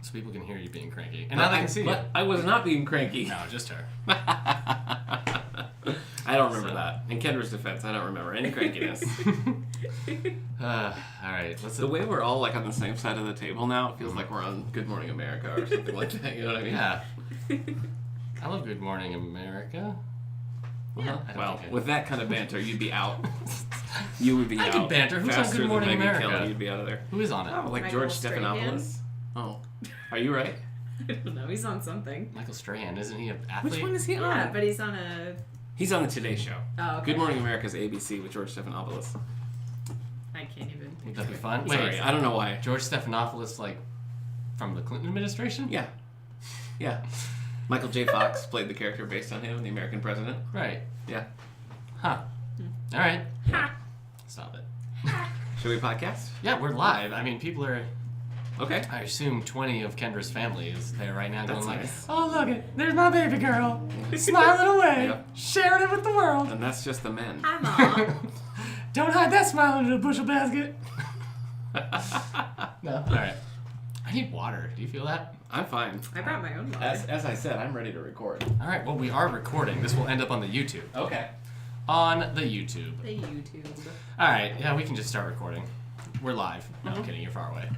so people can hear you being cranky. And now they can see you. I was not being cranky. No, just her. I don't remember that. In Kendra's defense, I don't remember any crankiness. All right. The way we're all like on the same side of the table now, it feels like we're on Good Morning America or something like that. You know what I mean? Yeah. I love Good Morning America. Well, with that kind of banter, you'd be out. You would be out. I could banter. Who's on Good Morning America? Kelly, you'd be out of there. Who is on it? Oh, like Michael George Stephanopoulos. Oh, are you right? I don't know. He's on something. Michael Strahan, isn't he an athlete? Which one is he on? Yeah, but he's on a... He's on the Today Show. Oh, okay. Good Morning America's ABC with George Stephanopoulos. I can't even... Would that be fun? Wait, Wait, I don't know why. George Stephanopoulos, like, from the Clinton administration? Yeah. Yeah. Michael J. Fox played the character based on him, the American president. Right. Yeah. Huh. All right. Ha! Stop it. Should we podcast? Yeah, we're live. I mean, people are... Okay. I assume 20 of Kendra's family is there right now going like, nice. oh, look it. There's my baby girl. Smiling away. Yep. Sharing it with the world. And that's just the men. Hi, Mom. Don't hide that smile under the bushel basket. No? All right. I need water. Do you feel that? I'm fine. I brought my own water. As I said, I'm ready to record. All right. Well, we are recording. This will end up on the YouTube. Okay. On the YouTube. The YouTube. All right. Yeah, we can just start recording. We're live. No, I'm Mhm. kidding. You're far away.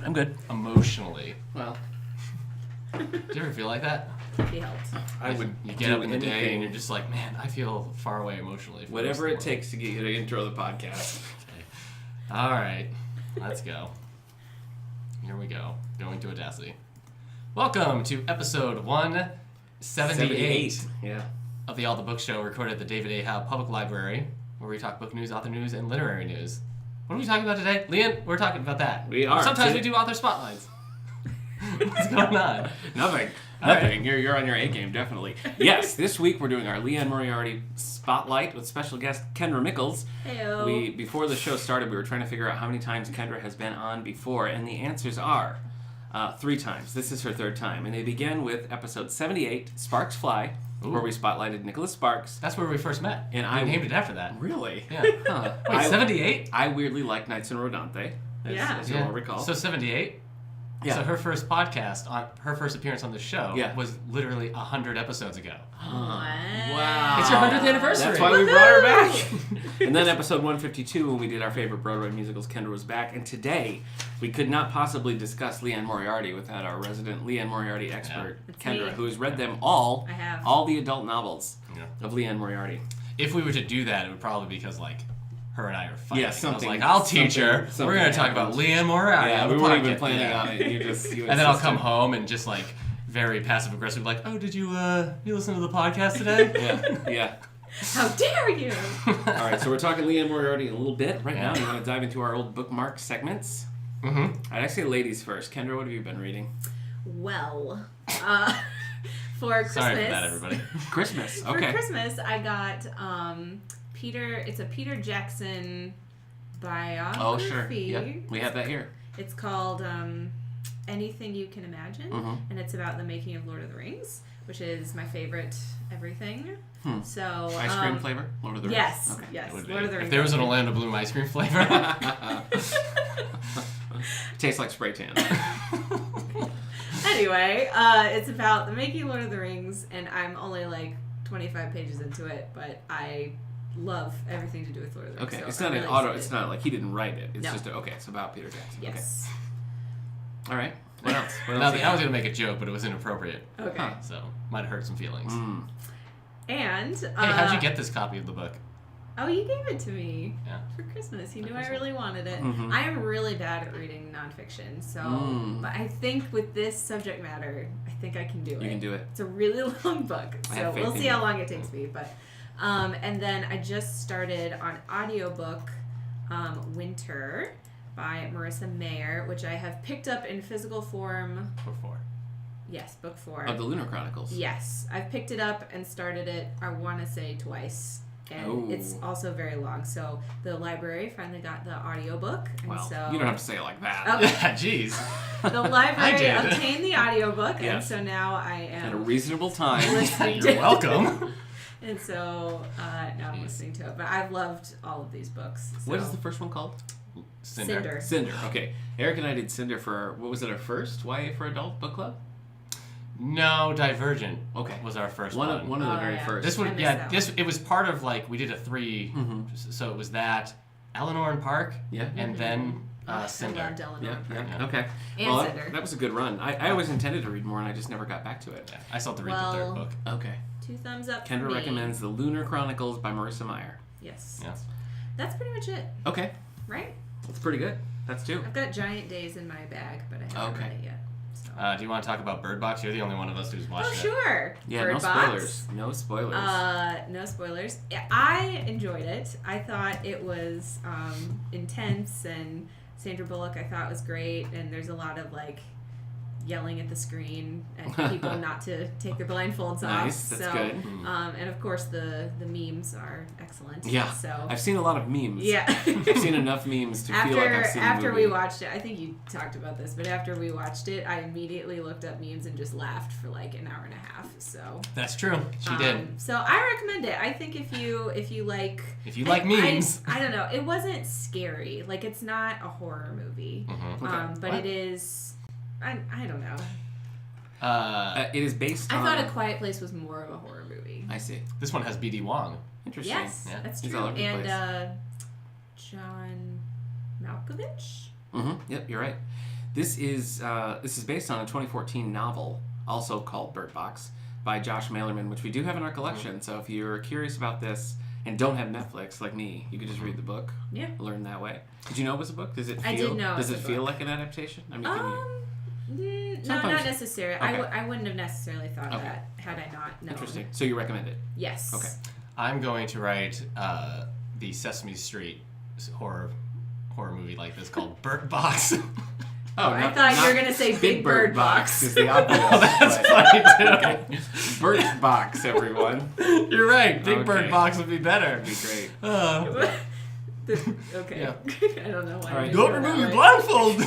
I'm good. Emotionally. Well, Do you ever feel like that? He helped. I would You get up in the day and you're just like, man, I feel far away emotionally. For whatever the it rest takes to get you to intro the podcast. Okay. All right. Let's go. Here we go. Going to Audacity. Welcome to episode 178 Yeah. of the All the Book Show, recorded at the David A. Howe Public Library, where we talk book news, author news, and literary news. What are we talking about today? Liane, we're talking about that. We are. Sometimes we do author spotlights. What's going on? Nothing. All Nothing. You're on your A game, definitely. Yes, this week we're doing our Liane Moriarty Spotlight with special guest Kendra Mickles. Heyo. Before the show started, we were trying to figure out how many times Kendra has been on before, and the answers are 3 times. This is her 3rd time, and they begin with episode 78, Sparks Fly, Ooh. where we spotlighted Nicholas Sparks. That's where we first met. And I I named it after that. Really? Yeah. Huh. Wait, 78? I weirdly like Knights in Rodante, as you'll all recall. So 78? Yeah. So her first podcast, her first appearance on the show, Yeah. was literally 100 episodes ago. Wow. It's your 100th anniversary. That's why we brought her back. And then episode 152, when we did our favorite Broadway musicals, Kendra was back. And today, we could not possibly discuss Liane Moriarty without our resident Liane Moriarty expert, It's Kendra, me. who has read them all. I have. All the adult novels Yeah. of Liane Moriarty. If we were to do that, it would probably be because, like, her and I are fighting. Yeah, I was something- like, I'll teach her. something We're going to talk about happened. Liane Moriarty. Yeah, on we the weren't even podcast. planning Yeah. on it. You And then I'll come insisted. home and just, like, very passive-aggressive, like, oh, did you listen to the podcast today? Yeah. How dare you? All right, so we're talking Liane Moriarty in a little bit. Right Yeah. now, you want to dive into our old bookmark segments? Mm-hmm. I'd say ladies first. Kendra, what have you been reading? Well, for Christmas. Sorry for that, everybody. Christmas. For Okay. Christmas, I got it's a Peter Jackson biography. Oh, sure. Yeah, we have that here. It's called Anything You Can Imagine, Mhm. and it's about the making of Lord of the Rings, which is my favorite everything. So Ice cream flavor? Lord of the Rings? Yes, Okay. yes, It would Lord be. of the Rings. If there was an Orlando Bloom ice cream flavor. Tastes like spray tan. Anyway, it's about the making of Lord of the Rings, and I'm only like 25 pages into it, but I love everything to do with Lord of the Rings. Okay, so it's I'm not really an auto. excited. It's not like he didn't write it. It's No. just okay. It's about Peter Jackson. Yes. Okay. All right. What else? What else? Nothing. I was going to make a joke, but it was inappropriate. Okay. Huh. So, might hurt some feelings. Mm. And Hey, how'd you get this copy of the book? Oh, you gave it to me Yeah. for Christmas. He knew I Christmas. really wanted it. Mhm. I am really bad at reading nonfiction, so but I think with this subject matter, I think I can do it. You can do it. It's a really long book, I so have faith we'll in see you. how long it takes me. But and then I just started on audiobook Winter by Marissa Mayer, which I have picked up in physical form. Book 4. Yes, book 4. Of the Lunar Chronicles. Yes, I've picked it up and started it, I want to say twice. And Oh. it's also very long. So the library finally got the audiobook. And Well, so you don't have to say it like that. Oh. Yeah, jeez. the library did. obtained the audiobook, and Yes. so now I At a am reasonable time. listening to You're it. welcome. And so now I'm listening to it. But I've loved all of these books. So. What is the first one called? Cinder. Okay. Eric and I did Cinder for what was it? Our first YA for Adult book club. No, Divergent. Okay. Was our first one. One of the very yeah. first. This one, it was part of like we did a 3, so it was that Eleanor and Park, and then Cinder. I loved Eleanor Park. Yeah. Okay. And Well, Cinder. that was a good run. I always intended to read more, and I just never got back to it. Yeah, I still have to read the third book. Okay. 2 thumbs up for Kendra me. recommends The Lunar Chronicles by Marissa Meyer. Yes. Yes. That's pretty much it, Okay. right? That's pretty good. That's 2. I've got Giant Days in my bag, but I haven't read it yet. So. Do you want to talk about Bird Box? You're the only one of us who's watched it. Sure. Yeah, Bird no Box. spoilers. No spoilers. No spoilers. I enjoyed it. I thought it was intense, and Sandra Bullock I thought was great, and there's a lot of like yelling at the screen and people not to take their blindfolds Nice, off. that's So, good. and of course the memes are excellent. Yeah. So I've seen a lot of memes. yeah. I've seen enough memes to feel like I've seen After the movie. we watched it, I think you talked about this, but after we watched it, I immediately looked up memes and just laughed for like an hour and a half. So That's true. She did. So I recommend it. I think if you like memes. I don't know. It wasn't scary. Like it's not a horror movie. Okay. But it is. I don't know. It is based I on... thought A Quiet Place was more of a horror movie. I see. This one has B.D. Wong. Interesting. Yes, Yeah. that's He's true. all over the And place. John Malkovich. Yep, you're right. This is based on a 2014 novel, also called Bird Box, by Josh Malerman, which we do have in our collection. So if you're curious about this and don't have Netflix like me, you could just read the book. Yeah. Learn that way. Did you know it was a book? Does it feel? I did know. Does it it was a feel book. like an adaptation? I mean, can you... No, Sometimes- not necessarily. Okay. I wouldn't have necessarily thought Okay. that had I not known. Interesting. So you recommend it? Yes. Okay. I'm going to write the Sesame Street horror movie like this called Bird Box. I thought you were gonna say Big Bird Box. is the obvious. That's funny too. Bird Box, everyone. You're right. Big Okay. Bird Box would be better. That'd be great. Okay. Yeah. I don't know why. All right. I Don't did remove that your way. blindfold.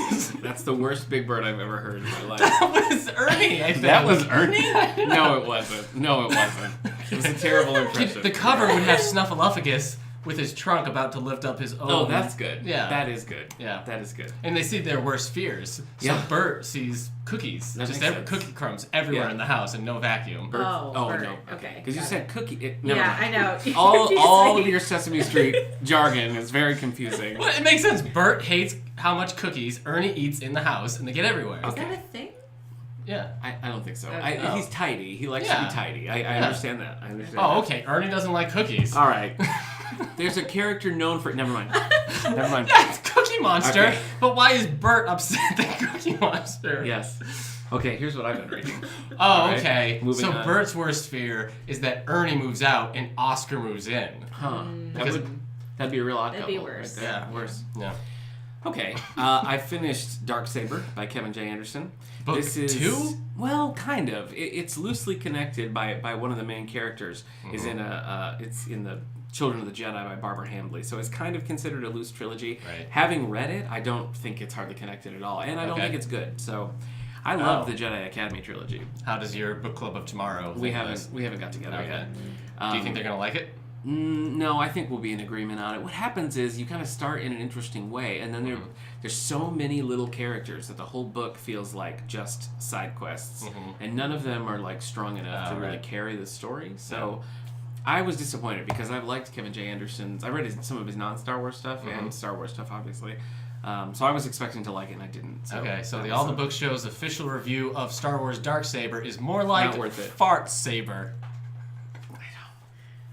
That's the worst Big Bird I've ever heard in my life. That was Ernie, I think. That was Ernie? No, it wasn't. No, it wasn't. It was a terrible impression. The cover would have Snuffleupagus with his trunk about to lift up his own. Oh, that's good. Yeah. That is good. Yeah. That is good. And they see their worst fears. So Yeah. Bert sees cookies, That just makes sense. cookie crumbs everywhere Yeah. in the house and no vacuum. Bird. Oh, Bird. no. Okay, Because you got said cookie. Never Yeah, mind. I know. All of your Sesame Street jargon is very confusing. Well, it makes sense. Bert hates how much cookies Ernie eats in the house, and they get everywhere. Is that a thing? Yeah. I don't think so. Okay. He's tidy. He likes to Yeah. be tidy. I understand that. I understand Oh, that. okay. Ernie doesn't like cookies. All right. There's a character known for... Never mind. Never mind. Yeah, it's Cookie Monster. Okay. But why is Bert upset at Cookie Monster? Yes. Okay, here's what I've been reading. Oh, All right, okay. moving So on. Bert's worst fear is that Ernie moves out and Oscar moves in. Huh. Because- That'd be a real odd That'd couple. be worse. Right there. Yeah. Worse. Yeah. Okay. I finished Darksaber by Kevin J. Anderson. Book this is 2? Well, kind of. It's loosely connected by one of the main characters. Is in it's in the Children of the Jedi by Barbara Hambly. So it's kind of considered a loose trilogy. Right. Having read it, I don't think it's hardly connected at all, and I don't Okay. think it's good. So I love Oh. the Jedi Academy trilogy. How does your book club of tomorrow? We think of haven't got together Okay. yet. Do you think they're gonna like it? No, I think we'll be in agreement on it. What happens is you kind of start in an interesting way, and then there's so many little characters that the whole book feels like just side quests, and none of them are like strong enough to really right. carry the story. So I was disappointed because I've liked Kevin J. Anderson's. I read some of his non-Star Wars stuff and Star Wars stuff, obviously. So I was expecting to like it, and I didn't. So Okay, so that the was All the Book Show's official review of Star Wars Darksaber is more like Not worth it. Fart Saber.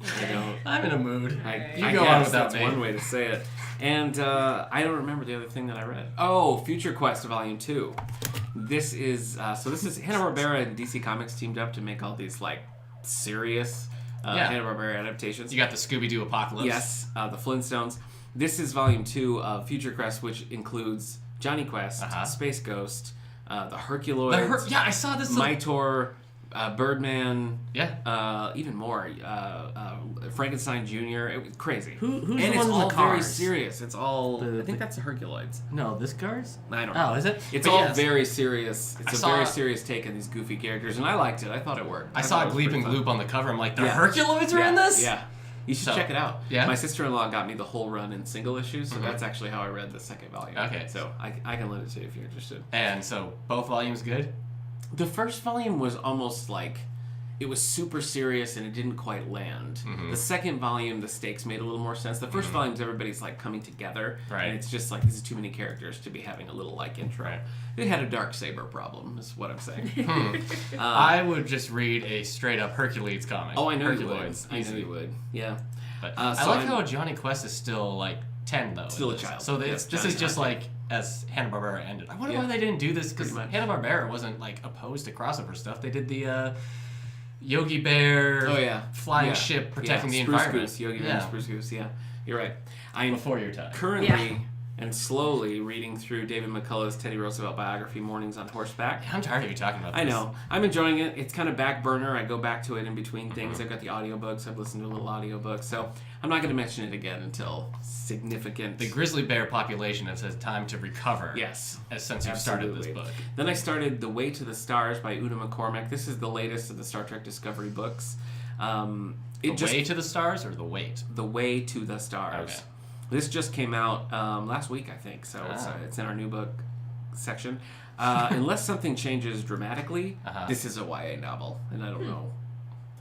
I don't. I'm in a mood. Alright. You I go guess on without that's me. one way to say it. And I don't remember the other thing that I read. Oh, Future Quest Volume 2. This is Hanna-Barbera and DC Comics teamed up to make all these like serious Hanna-Barbera adaptations. You got the Scooby-Doo Apocalypse. Yes, the Flintstones. This is Volume 2 of Future Quest, which includes Johnny Quest, Space Ghost, the Herculoids, Yeah, I saw this. Mitor, Birdman, Yeah. even more, Frankenstein Jr. It was crazy. Who's and the it's one in all the very cars? serious. It's all. I The- think that's the Herculoids. No, this cars? I don't know. Oh, is it? It's But all yes. very serious. It's I a saw- very serious take on these goofy characters, and I liked it. I thought it worked. I thought saw it was Gleep pretty and fun. Gloop on the cover. I'm like, the Yeah. Herculoids are in this? Yeah. You should check it out. Yeah? My sister-in-law got me the whole run in single issues, so that's actually how I read the second volume. Okay. So I can lend it to you if you're interested. And so both volumes good? The first volume was almost like... It was super serious and it didn't quite land. The second volume, the stakes made a little more sense. The first volume's everybody's like coming together, right. and it's just like, these are too many characters to be having a little like intro. Right. It had a Darksaber problem, is what I'm saying. I would just read a straight up Hercules comic. Oh, I know you would. Hercules, I know you would. Yeah. But so I like how Johnny Quest is still like 10 though. Still a child. So this is just like as Hanna-Barbera ended. I wonder why they didn't do this, because Hanna-Barbera wasn't like opposed to crossover stuff. They did the Yogi Bear flying ship protecting the environment. Goose, Yogi Bear and Spruce Goose, yeah. You're right. I'm before your time. Currently and slowly reading through David McCullough's Teddy Roosevelt biography, Mornings on Horseback. I'm tired of you talking about this. I know. I'm enjoying it. It's kind of back burner. I go back to it in between things. I've got the audiobooks. I've listened to a little audiobook. So I'm not going to mention it again until significant... The grizzly bear population has had time to recover. Yes. Since you started this book. Then I started The Way to the Stars by Una McCormack. This is the latest of the Star Trek Discovery books. Way to the Stars or The Wait? The Way to the Stars. Okay. This just came out last week, I think, so it's in our new book section. Unless something changes dramatically, this is a YA novel, and I don't know.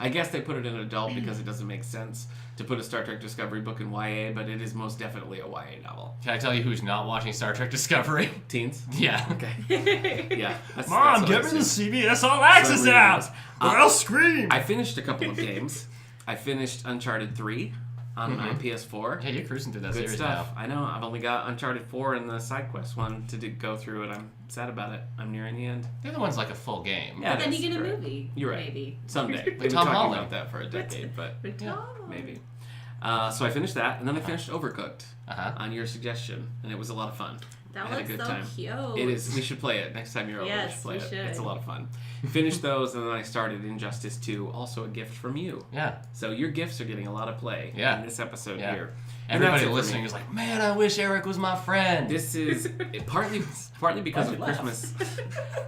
I guess they put it in adult because it doesn't make sense to put a Star Trek Discovery book in YA, but it is most definitely a YA novel. Can I tell you who's not watching Star Trek Discovery? Teens? Yeah. Okay. Yeah. Mom, get me the CBS All Access app, or I'll scream. I finished a couple of games. I finished Uncharted 3. On my PS4. Yeah, you're cruising through that Good series stuff. now. I know. I've only got Uncharted 4 and the side quest one to go through, and I'm sad about it. I'm nearing the end. The other one's like a full game. Yeah, but then you get a movie. You're right. Maybe. Someday. We've been Tom talking Holland. about that for a decade, but maybe. So I finished that, and then I finished Overcooked on your suggestion, and it was a lot of fun. That I had a looks good so time. cute. It is. We should play it next time you're over. Yes, we should play we it. should. It's a lot of fun. Finished those, and then I started Injustice 2, also a gift from you. Yeah. So your gifts are getting a lot of play in this episode here. Everybody listening is like, man, I wish Eric was my friend. This is partly because of Christmas,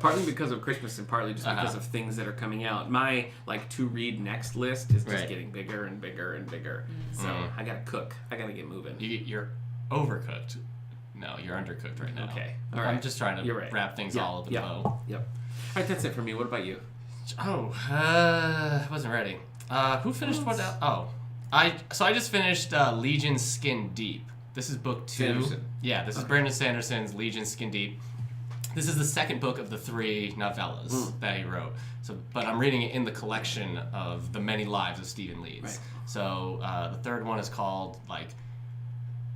partly because of Christmas, and partly just because of things that are coming out. My to read next list is just getting bigger and bigger and bigger. So I gotta cook. I gotta get moving. You're overcooked. No, you're undercooked right now. Okay, all right. I'm just trying to wrap things all at the bow. Yep. All right, that's it for me. What about you? I wasn't ready. Who finished what? I just finished Legion Skin Deep. This is book 2. Sanderson. Yeah, this is Brandon Sanderson's Legion Skin Deep. This is the second book of the 3 novellas that he wrote. But I'm reading it in the collection of the many lives of Stephen Leeds. Right. So the third one is called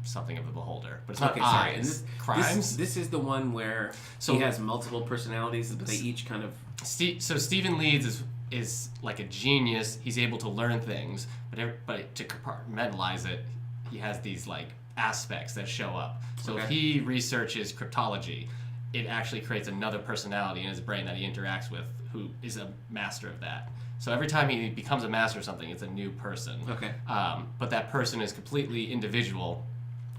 something of the beholder, but it's not sorry. And crimes. This is the one where he has multiple personalities, but they each kind of. So Stephen Leeds is like a genius. He's able to learn things, but to compartmentalize it, he has these aspects that show up. So if he researches cryptology, it actually creates another personality in his brain that he interacts with, who is a master of that. So every time he becomes a master of something, it's a new person. Okay. But that person is completely individual,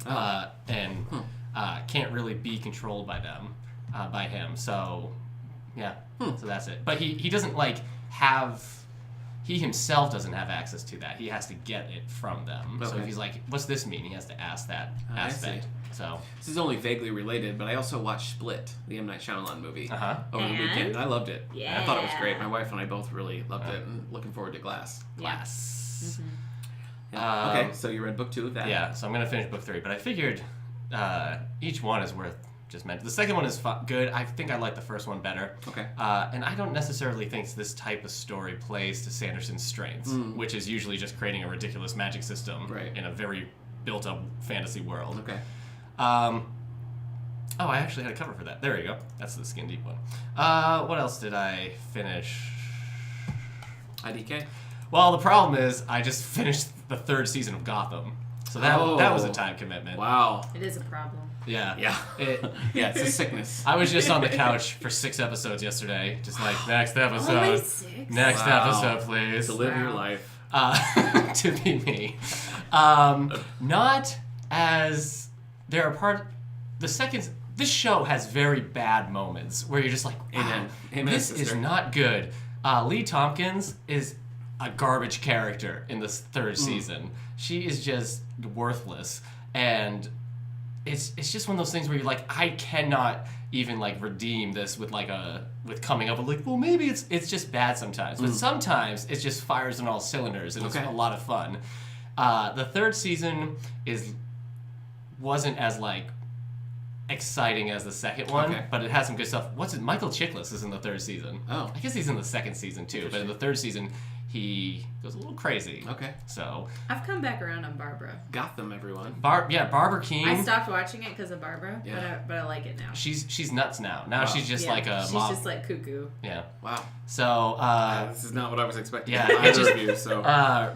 and can't really be controlled by them, by him. So, yeah. So that's it. But he doesn't he himself doesn't have access to that. He has to get it from them. Okay. So if he's like, what's this mean? He has to ask that aspect. So this is only vaguely related, but I also watched Split, the M. Night Shyamalan movie, over the weekend. I loved it. Yeah. I thought it was great. My wife and I both really loved it, and looking forward to Glass. Glass. Mm-hmm. Yeah. Okay, so you read book 2 of that. Yeah, so I'm going to finish book 3, but I figured each one is worth just mentioning. The second one is good. I think I like the first one better. Okay. And I don't necessarily think this type of story plays to Sanderson's strengths, which is usually just creating a ridiculous magic system in a very built-up fantasy world. Okay. I actually had a cover for that. There you go. That's the Skin Deep one. What else did I finish? IDK? Well, the problem is I just finished the 3rd season of Gotham. So that was a time commitment. Wow. It is a problem. Yeah. Yeah. It's a sickness. I was just on the couch for 6 episodes yesterday. Just next episode. Only 6? Next episode, please. To live your life. To be me. Not as... There are this show has very bad moments where you're just like, wow, this is not good. Lee Tompkins is a garbage character in this 3rd season. she is just worthless, and it's just one of those things where you're like, I cannot even like redeem this with coming up with like, well, maybe it's just bad sometimes, but sometimes it just fires on all cylinders, and it's a lot of fun. The third season wasn't as like exciting as the second one, but it has some good stuff. Michael Chiklis is in the third season. Oh, I guess he's in the second season too, but in the third season he goes a little crazy. Okay. So I've come back around on Barbara. Gotham, everyone. Barbara Keene. I stopped watching it because of Barbara, but I like it now. She's nuts now. Now she's just like a she's mob. just like cuckoo. Yeah. Wow. So this is not what I was expecting. Yeah. Either of you. So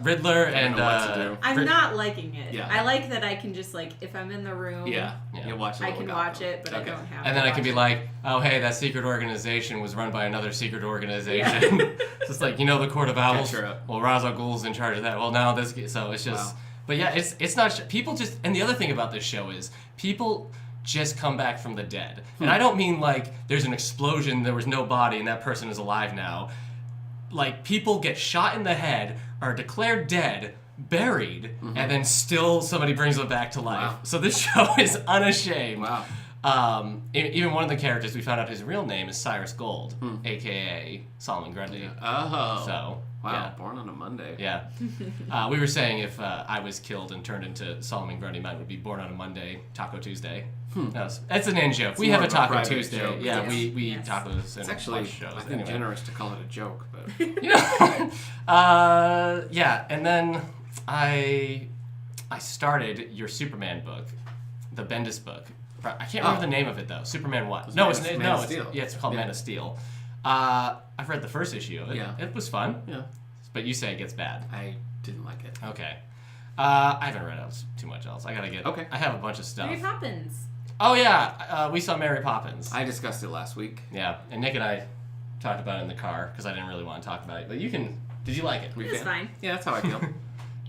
Riddler and what to do. I'm not liking it. Yeah. I like that I can just like if I'm in the room. You watch it. I can watch it, but I don't have. And then I can be like, oh hey, that secret organization was run by another secret organization. Yeah. Just like the Court of Owls. Well, Ra's al Ghul's in charge of that. Well, now this. So it's just. Wow. But yeah, it's not. People just. And the other thing about this show is people just come back from the dead. And I don't mean like there's an explosion, there was no body, and that person is alive now. Like people get shot in the head, are declared dead, buried, and then still somebody brings them back to life. Wow. So this show is unashamed. Wow. Even one of the characters, we found out his real name is Cyrus Gold, a.k.a. Solomon Grundy. Oh. So, wow, born on a Monday. Yeah. We were saying if I was killed and turned into Solomon Grundy, mine would be born on a Monday, Taco Tuesday. That's an in joke. We have a Taco Tuesday. Joke. Yeah, we eat tacos and actually shows. I think generous to call it a joke, but yeah, and then I started your Superman book, the Bendis book. I can't remember the name of it though. Superman what? It's called Man of Steel. I've read the first issue of it. Yeah. It was fun. Yeah. But you say it gets bad. I didn't like it. Okay. I haven't read too much else. I gotta get. Okay. I have a bunch of stuff. Mary Poppins. Oh yeah, we saw Mary Poppins. I discussed it last week. Yeah, and Nick and I talked about it in the car because I didn't really want to talk about it. But you can. Did you like it? It was fine. Yeah, that's how I feel.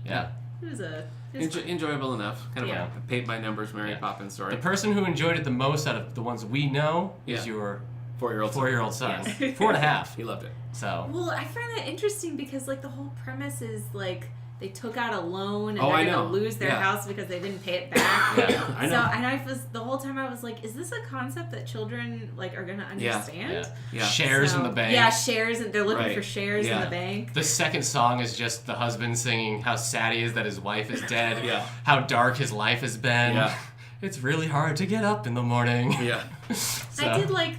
Yeah. It was enjoyable enough. Kind of a paint by numbers Mary Poppins story. The person who enjoyed it the most out of the ones we know is your 4-year-old son. Yes. 4.5. He loved it. So. Well, I find that interesting because like the whole premise is like they took out a loan and they're gonna lose their house because they didn't pay it back. I know. So and I was the whole time I was like, is this a concept that children like are gonna understand? Yeah. Shares in the bank. Yeah, shares, and they're looking for shares in the bank. The second song is just the husband singing how sad he is that his wife is dead. How dark his life has been. Yeah. It's really hard to get up in the morning. Yeah. So. I did like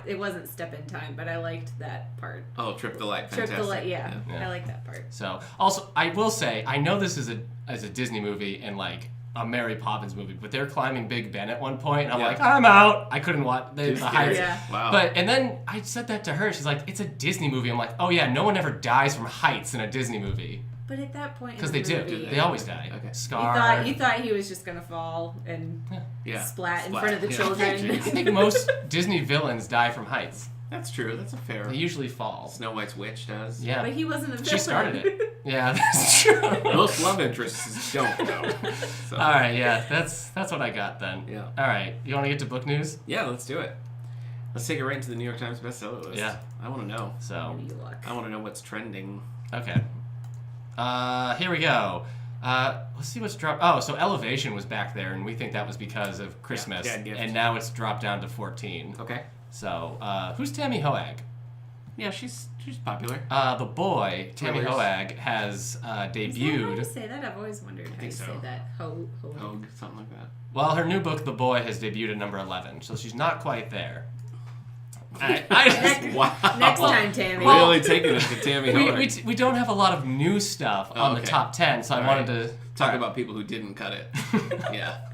it wasn't Step in Time, but I liked that part. Oh, Trip the Light. Fantastic. Trip the Light, yeah. I like that part. So, also, I will say, I know this is a Disney movie and like a Mary Poppins movie, but they're climbing Big Ben at one point, and I'm like, I'm out. I couldn't watch the heights. Yeah. Wow. And then I said that to her. She's like, it's a Disney movie. I'm like, oh yeah, no one ever dies from heights in a Disney movie. But at that point, because they do, they always die. Okay. Scar. You thought he was just gonna fall and splat in front of the children. I think most Disney villains die from heights. That's true. That's a fair. They usually fall. Snow White's witch does. Yeah, but he wasn't a villain. She started it. Yeah, that's true. Most love interests don't though. So. All right, yeah, that's what I got then. Yeah. All right, you want to get to book news? Yeah, let's do it. Let's take it right into the New York Times bestseller list. Yeah, I want to know. So I want to know what's trending. Okay. Here we go. Let's see what's dropped. Oh, so Elevation was back there, and we think that was because of Christmas, and now it's dropped down to 14. Okay. So, who's Tammy Hoag? Yeah, she's popular. The boy, Tammy Hoag, has debuted. Is that how you say that? I've always wondered how you say that. Hoag, something like that. Well, her new book, The Boy, has debuted at number 11, so she's not quite there. Next time, Tammy. Really taking it to Tammy Hoag. We don't have a lot of new stuff on the top 10, so I wanted to talk about people who didn't cut it. Yeah.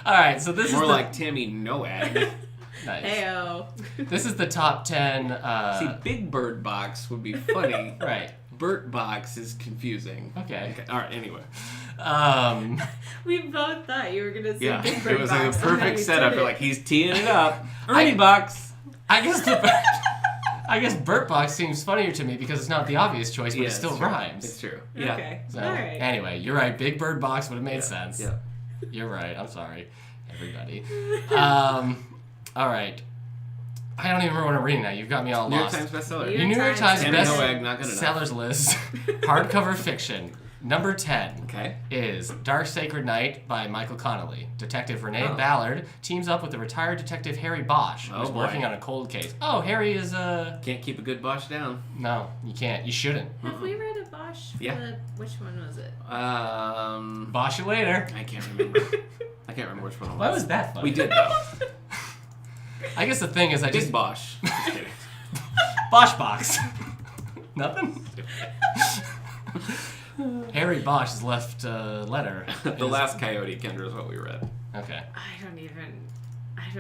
All right, so this more is like Tammy Noag. Nice. Heyo. This is the top 10. See, Big Bird Box would be funny. Right. Burt Box is confusing. Okay. All right. Anyway. We both thought you were gonna say Big Bird Box. It was like a perfect setup. You're like, he's teeing it up. Ernie Box. I guess Burt Box seems funnier to me because it's not the obvious choice, but it still rhymes. It's true. Yeah. Okay. So, all right. Anyway, you're right. Big Bird Box would have made sense. Yeah. You're right. I'm sorry, everybody. All right. I don't even remember what I'm reading now. You've got me all lost. New York Times bestseller. New York Times bestsellers list. Hardcover fiction. Number 10 Okay. is Dark Sacred Night by Michael Connelly. Detective Renee Oh. Ballard teams up with the retired detective Harry Bosch, who's Oh, boy. working on a cold case. Oh, Harry is Can't keep a good Bosch down. No, you can't. You shouldn't. Have we read a Bosch? Yeah. Which one was it? Bosch you later. I can't remember. I can't remember which one it was. Why was that funny? We did though. I guess the thing is I Big just... Bosch. Just kidding. Bosch box. Nothing? Harry Bosch has left a letter. The Last Coyote, Kendra, is what we read. Okay. I don't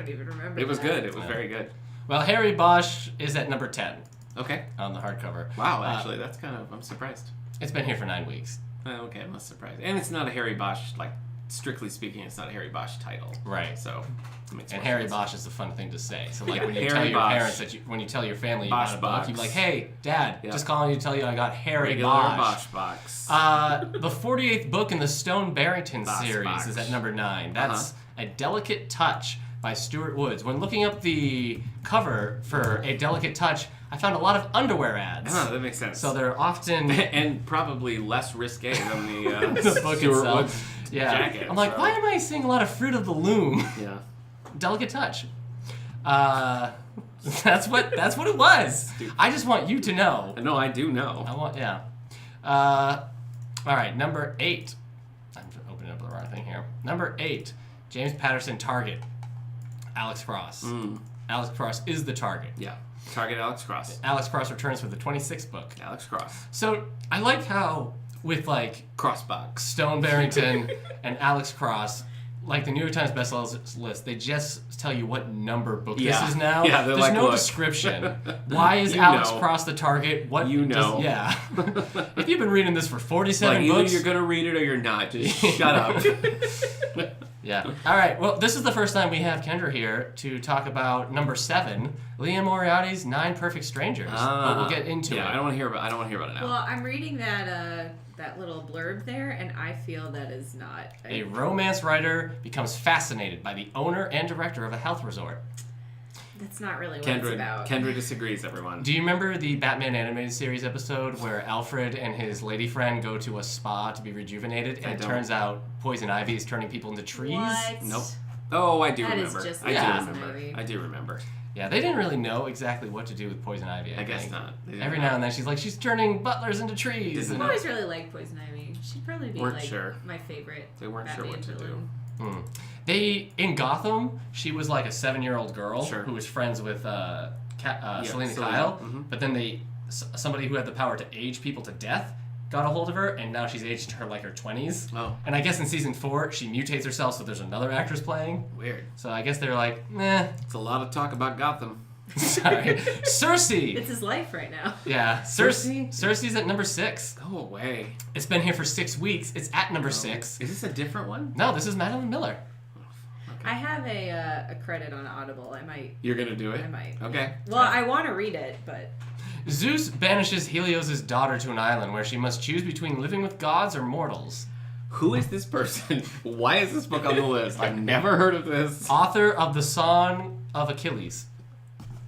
even remember. It was that. good. It was very good. Well, Harry Bosch is at number 10 Okay. on the hardcover. Wow, actually, that's kind of... I'm surprised. It's been here for 9 weeks. Okay, I'm not surprised. And it's not a Harry Bosch, like, strictly speaking, it's not a Harry Bosch title. Right. So, it makes And more Harry sense. Bosch is a fun thing to say. So, like, Yeah, when you Harry tell your Bosch. parents that when you tell your family you Bosch got a book, box. you'd be like, hey, Dad, Yeah. just calling you to tell you I got Harry Regular Bosch. box. The 48th book in the Stone Barrington Bosch series box. is at number 9. That's A Delicate Touch by Stuart Woods. When looking up the cover for A Delicate Touch, I found a lot of underwear ads. Oh, that makes sense. So they're often... and probably less risque than the, the book Stuart itself. Woods Yeah. jacket. I'm like, so- why am I seeing a lot of Fruit of the Loom? Yeah. Delicate Touch. That's what it was. Stupid. I just want you to know. No, I do know. I want, yeah. All right, number 8. I'm opening up the wrong thing here. Number 8, James Patterson Target. Alex Cross. Alex Cross is the target. Yeah. Target Alex Cross. Alex Cross returns for the 26th book. Alex Cross. So I like how with like Crossbox. Stone Barrington and Alex Cross, like the New York Times bestsellers list, they just tell you what number book Yeah. this is now. Yeah, they're There's like, no look. description. Why is You Alex know. Cross the target? What You know. yeah. If you've been reading this for 47 Like, either books. you're gonna read it or you're not. Just shut up. Yeah. All right. Well, this is the first time we have Kendra here to talk about number 7, Liane Moriarty's 9 Perfect Strangers. But we'll get into yeah, it. I don't want to hear about it now. Well, I'm reading that little blurb there, and I feel that is not A romance writer becomes fascinated by the owner and director of a health resort. That's not really what it's about. Kendra disagrees, everyone. Do you remember the Batman animated series episode where Alfred and his lady friend go to a spa to be rejuvenated, and I it don't. turns out poison ivy is turning people into trees? What? Nope. Oh, I do That is remember. just I like do this remember. movie. I do remember. Yeah, they didn't really know exactly what to do with poison ivy. I guess think. not. They didn't Every know. now and then she's like, she's turning butlers into trees. Didn't and- I've always really liked Poison Ivy. She'd probably be Weren't like sure. my favorite. They weren't sure Batman what to do. villain. They in Gotham, she was like a 7-year-old girl Sure. who was friends with Selena Selena. Kyle. Mhm. But then somebody who had the power to age people to death got a hold of her, and now she's aged her like her 20s. Oh, And I guess in season 4 she mutates herself, so there's another actress playing. weird. So I guess they're like, nah, It's a lot of talk about Gotham. sorry, Cersei. It's his life right now. Yeah, Cersei? Cersei's at number 6. Go away. It's been here for 6 weeks. It's at number 6. Is this a different one? No, this is Madeline Miller. I have a credit on Audible. I might. You're gonna do it? I might. Okay. Well, I want to read it, but Zeus banishes Helios' daughter to an island where she must choose between living with gods or mortals. Who is this person? Why is this book on the list? I've never heard of this. Author of the Song of Achilles.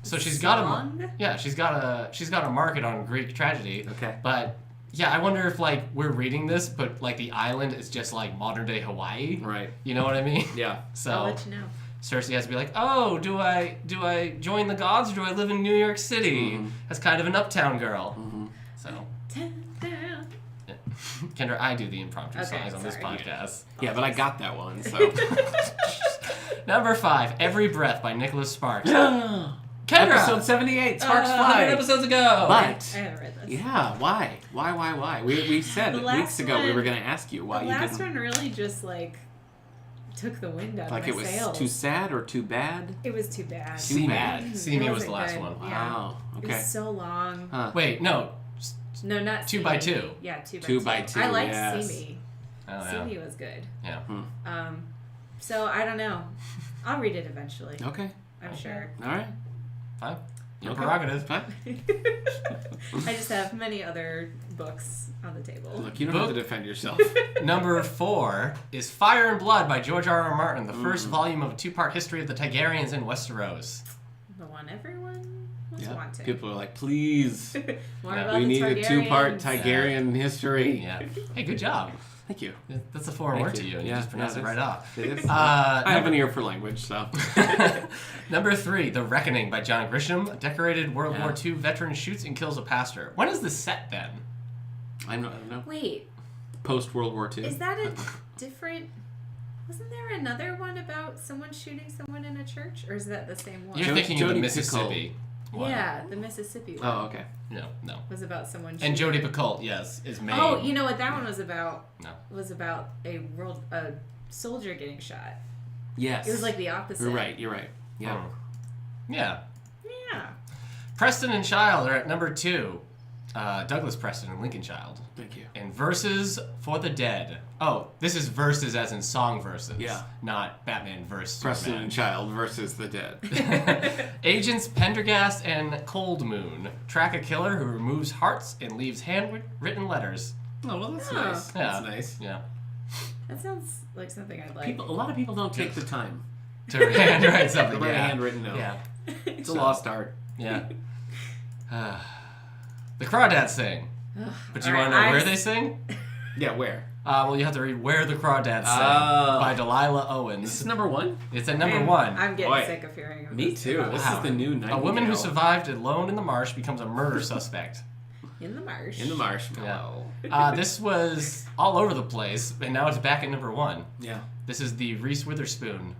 So she's got Song? she's got a market on Greek tragedy. Okay. But yeah, I wonder if like we're reading this, but like the island is just like modern day Hawaii. Right. You know what I mean? Yeah. I'll So let you know. Cersei has to be like, oh, do I join the gods or do I live in New York City Mhm. as kind of an uptown girl? Mm-hmm. So Down. Kendra, I do the impromptu Okay, songs on this sorry. podcast. Yeah, but I got that one, so. Number 5, Every Breath by Nicholas Sparks. Kendra! Episode 78, Sparks 100 Fly. episodes ago! But, I haven't read this. yeah, why? Why? We said The weeks last ago we one- were going to ask you why The you last didn't. one really just like took the wind out Like of it my was sails. too sad or too bad? It was too bad. Too bad. It See Me was wasn't the last good. one. Yeah. Wow. It Okay. was so long. Huh. Wait, no. No, not 2 See by Me. 2. Yeah, 2 by 2 2. by 2, I liked yes. See Me. Oh, See yeah. Me was good. Yeah. So I don't know. I'll read it eventually. Okay. I'm sure. All right. Fine. Your Okay. prerogative. Fine. I just have many other books on the table. Look, you don't have to defend yourself. Number 4 is Fire and Blood by George R.R. Martin, the first volume of a 2-part history of the Targaryens in Westeros. The one everyone. just want to. People are like, please, More about we the need a 2-part Targaryens. Targaryen history. Yeah. Hey, good job. Thank you. That's a foreign word to you, and you just pronounce it right off. It is. I have an ear for language, so. Number 3, The Reckoning by John Grisham. A decorated World War II veteran shoots and kills a pastor. When is this set then? I don't know. Wait. Post World War II. Is that a different... Wasn't there another one about someone shooting someone in a church? Or is that the same one? You're thinking of the Jodi Mississippi one. Yeah, the Mississippi one. Oh, okay. No. Was about someone shooting. And Jodi Picoult, yes, is made. Oh, you know what that one was about? No. Was about a soldier getting shot. Yes. It was like the opposite. You're right. Yeah. Yeah. Yeah. Preston and Child are at number 2. Douglas Preston and Lincoln Child. Thank you. And Verses for the Dead. Oh, this is verses as in song verses. Yeah. Not Batman versus Preston Superman. and Child versus the Dead. Agents Pendergast and Cold Moon track a killer who removes hearts and leaves handwritten letters. Oh, well, that's Oh. nice. Yeah. That's nice. Yeah. That sounds like something I'd like. A lot of people don't take the time To handwrite something. to write a Yeah. handwritten note. Yeah. It's a lost art. Yeah. The Crawdads sing. But you want to know where they sing? Yeah, where? Well, you have to read Where the Crawdads Sing Oh. by Delilah This Owens. is number 1? It's at number 1. I'm getting Boy. sick of hearing of Me this too. about This Wow. is the new Nightingale. A woman who survived alone in the marsh becomes a murder suspect. In the marsh. In the marshmallow. This was all over the place, and now it's back at number 1. Yeah. This is the Reese Witherspoon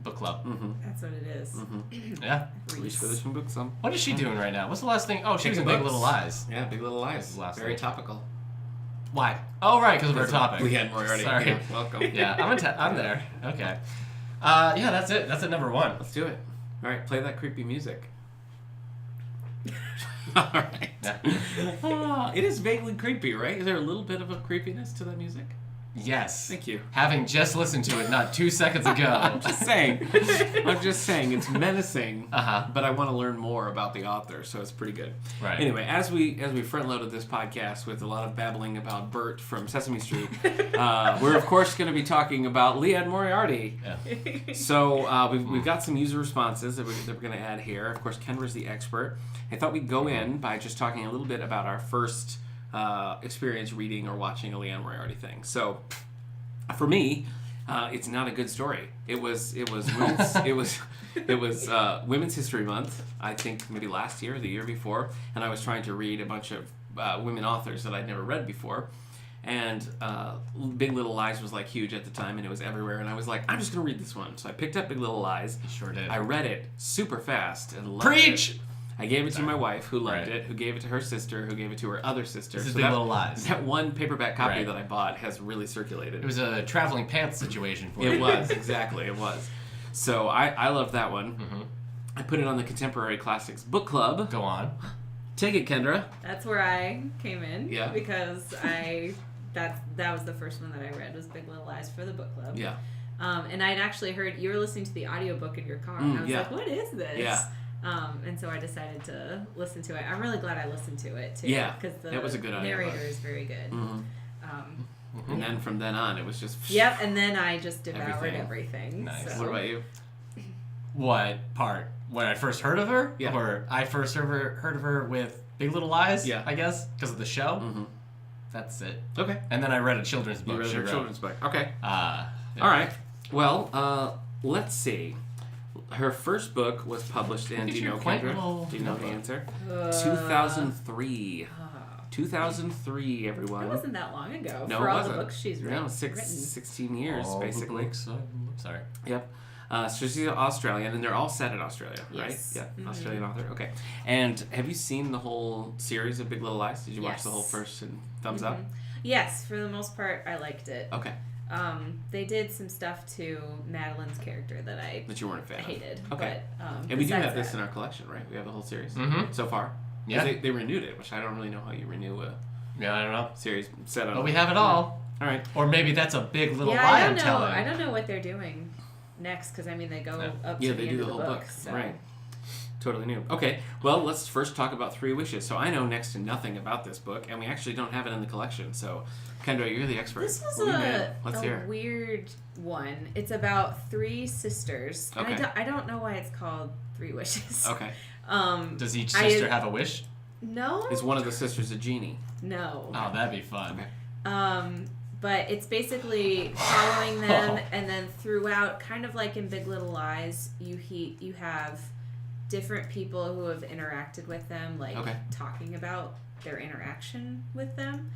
book club. Mm-hmm. That's what it is. Yeah. Reese Witherspoon book some. What is she doing right now? What's the last thing? Oh, she was in Taking Big books. Little Lies. Yeah, Big Little Lies. Last Very thing. topical. Why? Oh, right, because of our topic. Liane Moriarty. Sorry. Yeah, welcome. Yeah, I'm there. Okay. Yeah, that's it. That's at number 1. Let's do it. All right, play that creepy music. All right. Yeah. It is vaguely creepy, right? Is there a little bit of a creepiness to that music? Yes. Thank you. Having just listened to it not 2 seconds ago. I'm just saying. It's menacing. Uh-huh. But I want to learn more about the author, so it's pretty good. Right. Anyway, as we front loaded this podcast with a lot of babbling about Bert from Sesame Street, we're of course going to be talking about Liane Moriarty. Yeah. So we've got some user responses that we're going to add here. Of course, Kendra's the expert. I thought we'd go in by just talking a little bit about our first experience reading or watching a Liane Moriarty thing. So, for me, it's not a good story. It was Women's History Month. I think maybe last year or the year before, and I was trying to read a bunch of women authors that I'd never read before. And Big Little Lies was like huge at the time, and it was everywhere. And I was like, I'm just gonna read this one. So I picked up Big Little Lies. You sure did. I read it super fast and loved Preach! it. I gave it to my wife, who loved Right. it, who gave it to her sister, who gave it to her other sister. This is So Big that- Little Lies. That one paperback copy Right. that I bought has really circulated. It was a traveling pants situation for you. It was, exactly, it was. So I loved that one. Mm-hmm. I put it on the Contemporary Classics Book Club. Go on. Take it, Kendra. That's where I came in. Yeah. Because that was the first one that I read was Big Little Lies for the book club. Yeah. And I'd actually heard you were listening to the audiobook in your car, and I was yeah. like, "What is this?" Yeah. And so I decided to listen to it. I'm really glad I listened to it too. Yeah, because the it was a good audiobook. narrator is very good. Mm-hmm. And then from then on, it was just... Yep, and then I just devoured Everything. everything. Nice. So. What about you? What part? When I first heard of her? Yeah. Or I first heard of her with Big Little Lies? Yeah. I guess, because of the show? Mm-hmm. That's it. Okay. And then I read a children's book. You read she her wrote. children's book. Okay. Yeah. All right. Well, let's see. Her first book was published in, do you know, quaint Kendra? little Do you know the notebook. answer? 2003. Ah. 2003, everyone. That wasn't that long ago No, for it all wasn't. the books she's written. No, 16 years, All the basically. books sorry. Yep. So she's Australian, and they're all set in Australia, Yes. right? Yeah, Mhm. Australian author. Okay. And have you seen the whole series of Big Little Lies? Did you watch the whole Yes. first and thumbs up? Yes, for the most part, I liked it. Okay. They did some stuff to Madeline's character that I That you weren't a fan of. hated. Okay. But, And we do besides have this that- in our collection, right? We have the whole series Mm-hmm. so far. 'Cause Yeah. They renewed it, which I don't really know how you renew a Yeah, I don't know. series set on. But we have it all. All right. Or maybe that's a big little Yeah, lie I don't I'm know. telling. I don't know what they're doing next because I mean they go Yeah. up Yeah, to they the do end the of whole the book. book. So. Right. Totally new. Okay, well, let's first talk about Three Wishes. So I know next to nothing about this book, and we actually don't have it in the collection. So, Kendra, you're the expert. This was What do you know? Let's hear a it. weird one. It's about three sisters. Okay. And I don't know why it's called Three Wishes. Okay. Does each sister have a wish? No. Is one of the sisters a genie? No. Oh, that'd be fun. Okay. But it's basically following them, and then throughout, kind of like in Big Little Lies, you have different people who have interacted with them, like talking about their interaction with them.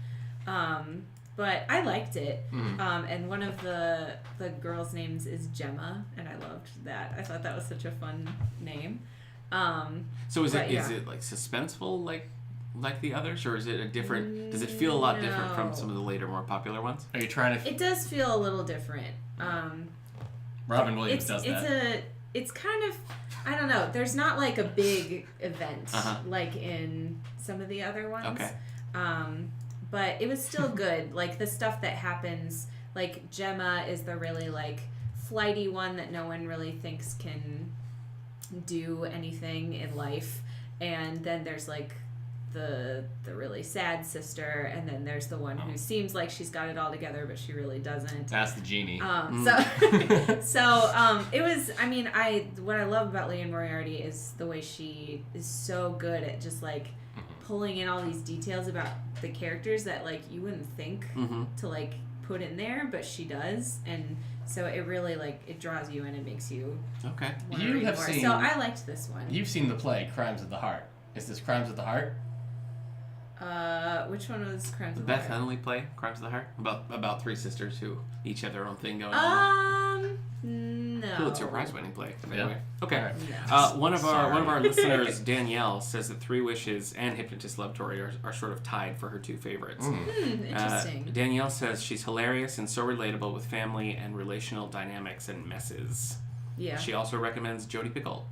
But I liked it. And one of the girls' names is Gemma, and I loved that. I thought that was such a fun name. So is it like suspenseful like the others, or is it a different? Does it feel a lot different from some of the later, more popular ones? Are you trying to? It does feel a little different. Robin Williams does that. It's kind of, I don't know. There's not like a big event like in some of the other ones. Okay. But it was still good. Like the stuff that happens, like Gemma is the really like flighty one that no one really thinks can do anything in life, and then there's like the really sad sister, and then there's the one who seems like she's got it all together but she really doesn't. That's the genie. So it was, I mean, what I love about Liane Moriarty is the way she is so good at just like pulling in all these details about the characters that like you wouldn't think to like put in there, but she does, and so it really like it draws you in and makes you want to read more. So I liked this one. You've seen the play Crimes of the Heart. Is this Crimes of the Heart? Which one was Crimes of the the Heart? Beth Henley play Crimes of the Heart about three sisters who each have their own thing going on. No. Pulitzer Prize winning play. Anyway. Yeah. Okay. No. One of our listeners, Danielle, says that Three Wishes and Hypnotist Laboratory are sort of tied for her two favorites. Interesting. Danielle says she's hilarious and so relatable with family and relational dynamics and messes. Yeah. She also recommends Jodi Picoult.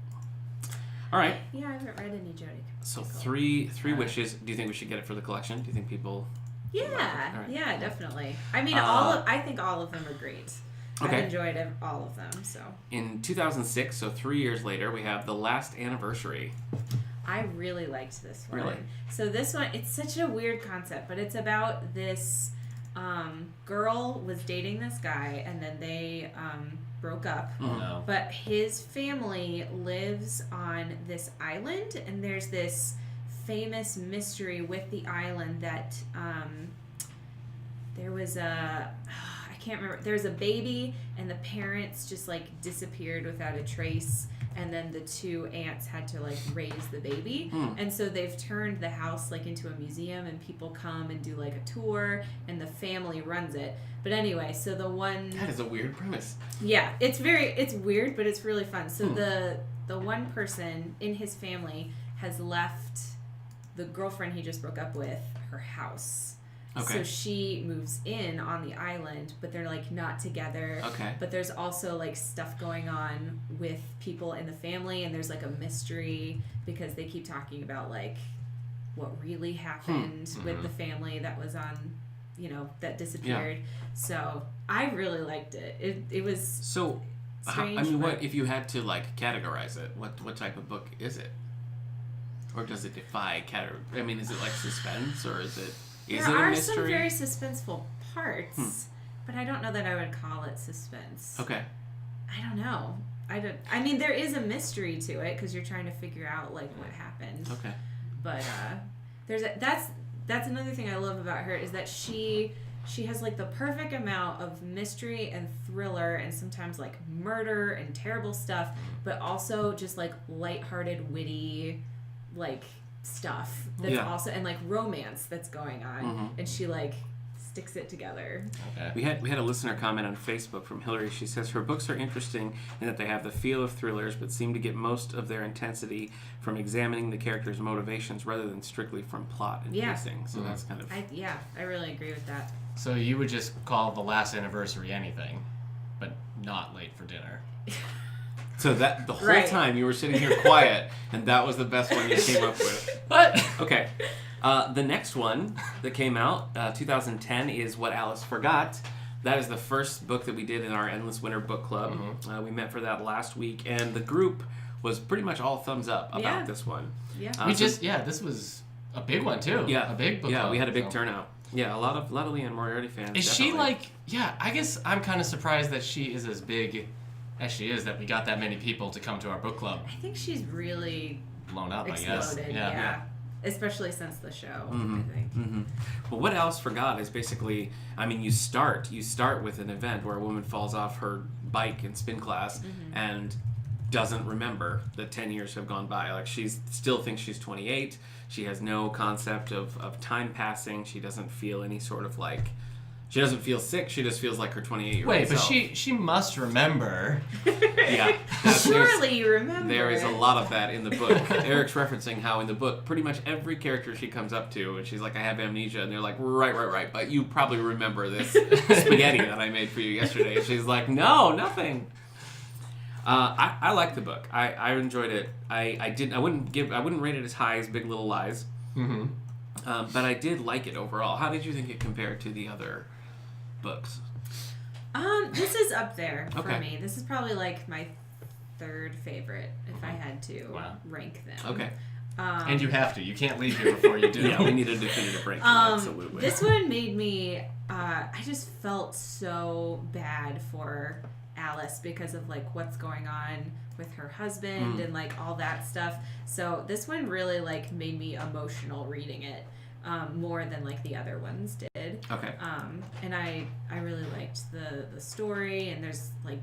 All right. Yeah, I haven't read any Jodi Picoult. So three wishes. Do you think we should get it for the collection? Do you think people? Yeah, right. Yeah, definitely. I mean, I think all of them are great. Okay. I've enjoyed all of them. So in 2006, so 3 years later, we have The Last Anniversary. I really liked this one. Really? So this one, it's such a weird concept, but it's about this girl was dating this guy, and then they broke up. Oh, no. But his family lives on this island, and there's this famous mystery with the island that there was I can't remember. There was a baby, and the parents just like disappeared without a trace, and then the two aunts had to like raise the baby, and so they've turned the house like into a museum, and people come and do like a tour, and the family runs it. But anyway, so the one That is a weird premise. Yeah, it's weird, but it's really fun. So the one person in his family has left the girlfriend he just broke up with her house. Okay. So she moves in on the island, but they're like not together. Okay. But there's also like stuff going on with people in the family, and there's like a mystery because they keep talking about like what really happened with the family that was on, that disappeared. Yeah. So I really liked it. It was strange. I mean, what if you had to like categorize it? What type of book is it? Or does it defy category? I mean, is it like suspense, or is it? There are some very suspenseful parts, but I don't know that I would call it suspense. Okay. I don't know. I mean, there is a mystery to it because you're trying to figure out like what happened. Okay. But that's another thing I love about her is that she has like the perfect amount of mystery and thriller and sometimes like murder and terrible stuff, but also just like lighthearted, witty, like stuff that's also, and like romance that's going on, and she like sticks it together. Okay. We had a listener comment on Facebook from Hillary. She says her books are interesting in that they have the feel of thrillers, but seem to get most of their intensity from examining the characters' motivations rather than strictly from plot and pacing. So that's kind of I really agree with that. So you would just call The Last Anniversary anything, but not Late for Dinner. So that the whole time you were sitting here quiet, and that was the best one you came up with. What? Okay. The next one that came out, 2010, is What Alice Forgot. That is the first book that we did in our Endless Winter Book Club. We met for that last week, and the group was pretty much all thumbs up about this one. Yeah. This was a big one too. Yeah. A big book club. Yeah, we had a big turnout. Yeah, a lot of Liane Moriarty fans. Is definitely. she like? Yeah, I guess I'm kind of surprised that she is as big as she is, that we got that many people to come to our book club. I think she's really blown up, exploded. I guess. Yeah. Especially since the show, I think. Well, what Alice forgot is basically, I mean, you start with an event where a woman falls off her bike in spin class and doesn't remember that 10 years have gone by. Like, she still thinks she's 28. She has no concept of time passing. She doesn't feel any sort of like, she doesn't feel sick. She just feels like her 28-year-old Wait, but self. she must remember. Yeah. Surely you remember. There is a lot of that in the book. Eric's referencing how in the book, pretty much every character she comes up to, and she's like, I have amnesia, and they're like, right, but you probably remember this spaghetti that I made for you yesterday. And she's like, no, nothing. I like the book. I enjoyed it. I wouldn't rate it as high as Big Little Lies. But I did like it overall. How did you think it compared to the other books? This is up there for Okay. me. This is probably like my third favorite if I had to rank them. Okay. And you have to. You can't leave here before you do. Yeah, we need a definitive ranking. Absolutely. This one made me. I just felt so bad for Alice because of like what's going on with her husband and like all that stuff. So this one really like made me emotional reading it. More than like the other ones did. Okay. And I really liked the story, and there's like,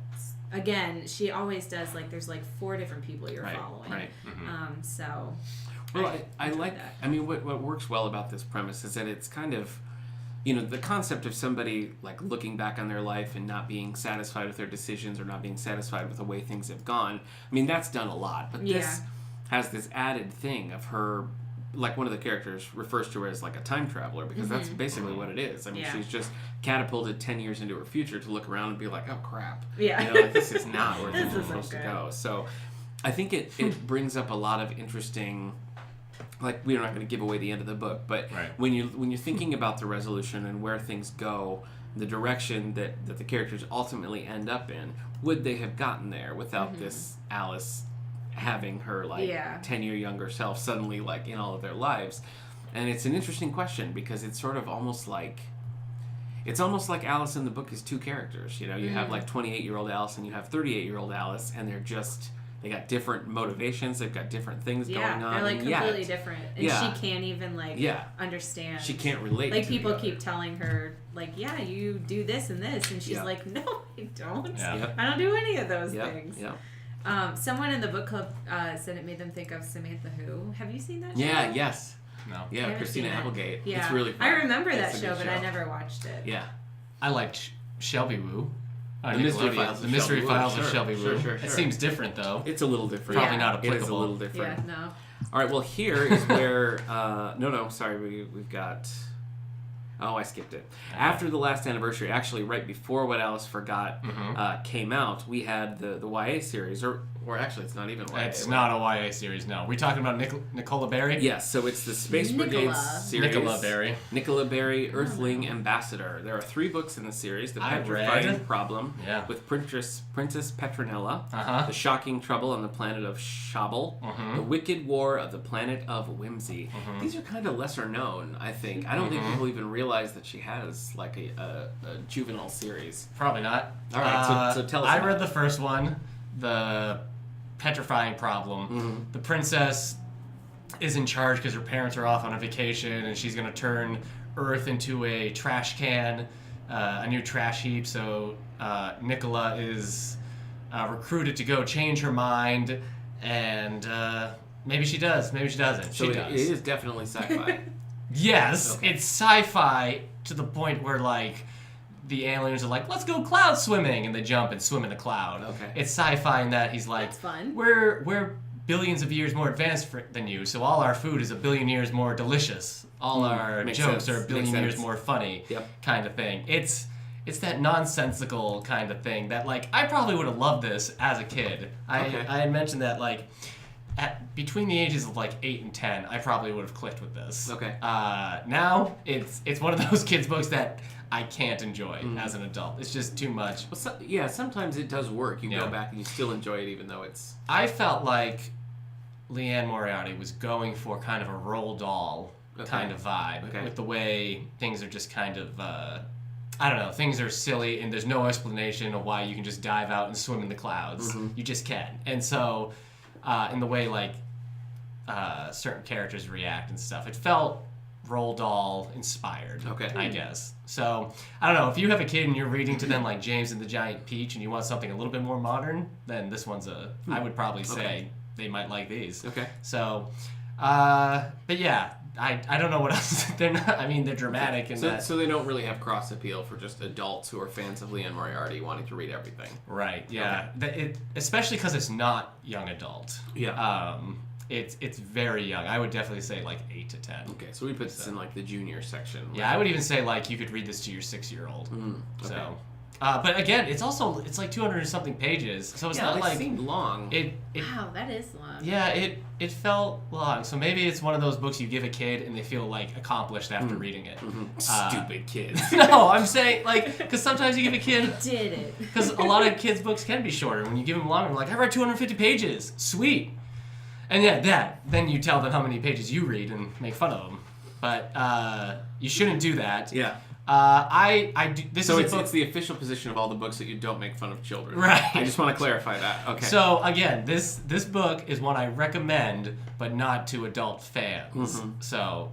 again, she always does like, there's like 4 different people you're following. Right. So. Well, I enjoyed like that. I mean, what works well about this premise is that it's kind of, you know, the concept of somebody like looking back on their life and not being satisfied with their decisions or not being satisfied with the way things have gone. I mean, that's done a lot, but this has this added thing of her. Like one of the characters refers to her as like a time traveler because that's basically what it is. I mean, she's just catapulted 10 years into her future to look around and be like, oh crap. Yeah. You know, like, this is not where things are isn't supposed to good. go. So I think it brings up a lot of interesting, like we're not going to give away the end of the book, but when you're thinking about the resolution and where things go, the direction that the characters ultimately end up in, would they have gotten there without this Alice having her like 10-year younger self suddenly like in all of their lives? And it's an interesting question because it's sort of almost like Alice in the book is 2 characters. You know, you have like 28-year-old Alice and you have 38-year-old Alice, and they got different motivations, they've got different things going on. They're like completely different, and she can't even like understand. She can't relate. Like to people the other. keep telling her like, yeah, you do this and this, and she's like, no, I don't. I don't do any of those things. Someone in the book club said it made them think of Samantha Who. Have you seen that show? Yes. No. Yeah, Christina Applegate. Yeah. It's really fun. I remember It's that a show, good but I never watched it. Yeah. I liked Shelby Woo. The Mystery Files of Shelby Woo. Sure. It seems different though. It's a little different. Probably not It is a applicable. little different. Yeah, no. All right, well, here is where... we've got... Oh, I skipped it. After the last anniversary, actually right before What Alice Forgot came out, we had the YA series, or actually it's not even YA. It's not a YA series, no. We talking about Nicola Berry? Yes, so it's the Space Brigade series. Nicola Berry, Earthling Ambassador. There are 3 books in the series. The Petrifying Problem with Princess Petronella, The Shocking Trouble on the Planet of Shabel, The Wicked War of the Planet of Whimsy. These are kind of lesser known, I think. I don't think people even realize that she has like a juvenile series. Probably not. All right, so tell us. I read the first one, the Petrifying Problem. The princess is in charge because her parents are off on a vacation, and she's going to turn Earth into a trash can, a new trash heap. So Nicola is recruited to go change her mind, and maybe she does, maybe she doesn't. So she does. It is definitely sci-fi. Yes, it's sci-fi to the point where like the aliens are like, let's go cloud swimming, and they jump and swim in a cloud. Okay. It's sci-fi in that he's like, that's fun. We're billions of years more advanced than you, so all our food is a billion years more delicious. All our jokes are a billion years more funny, kind of thing. It's that nonsensical kind of thing that like I probably would have loved this as a kid. I had mentioned that like. Between the ages of like 8 and 10, I probably would have clicked with this. Okay. Now it's one of those kids' books that I can't enjoy as an adult. It's just too much. Well, sometimes it does work. You go back and you still enjoy it, even though it's. I felt like Liane Moriaty was going for kind of a Roald Dahl kind of vibe with the way things are just kind of. I don't know. Things are silly, and there's no explanation of why you can just dive out and swim in the clouds. You just can, and so. In the way like certain characters react and stuff. It felt Roald Dahl inspired, I guess. So, I don't know, if you have a kid and you're reading to them like James and the Giant Peach and you want something a little bit more modern, then this one's I would probably say they might like these. Okay. So, but yeah, I don't know what else. They're not, I mean, they're dramatic. And so they don't really have cross appeal for just adults who are fans of Liane Moriarty wanting to read everything. Right, yeah. Okay. Especially because it's not young adult. Yeah. It's very young. I would definitely say like 8 to 10. Okay, so we put this in like the junior section. Right? Yeah, I would even say like you could read this to your 6-year-old. Okay. So, but again, it's like 200 and something pages, so it's not like it seemed long. Wow, that is long. Yeah, it felt long. So maybe it's one of those books you give a kid and they feel like accomplished after reading it. Stupid kids. No, I'm saying like because sometimes you give a kid did it because a lot of kids' books can be shorter. When you give them longer, like I read 250 pages, sweet. And yeah, then you tell them how many pages you read and make fun of them. But you shouldn't do that. Yeah. I do. It's the official position of all the books that you don't make fun of children. Right. I just want to clarify that. Okay. So again, this book is one I recommend, but not to adult fans. Mm-hmm. So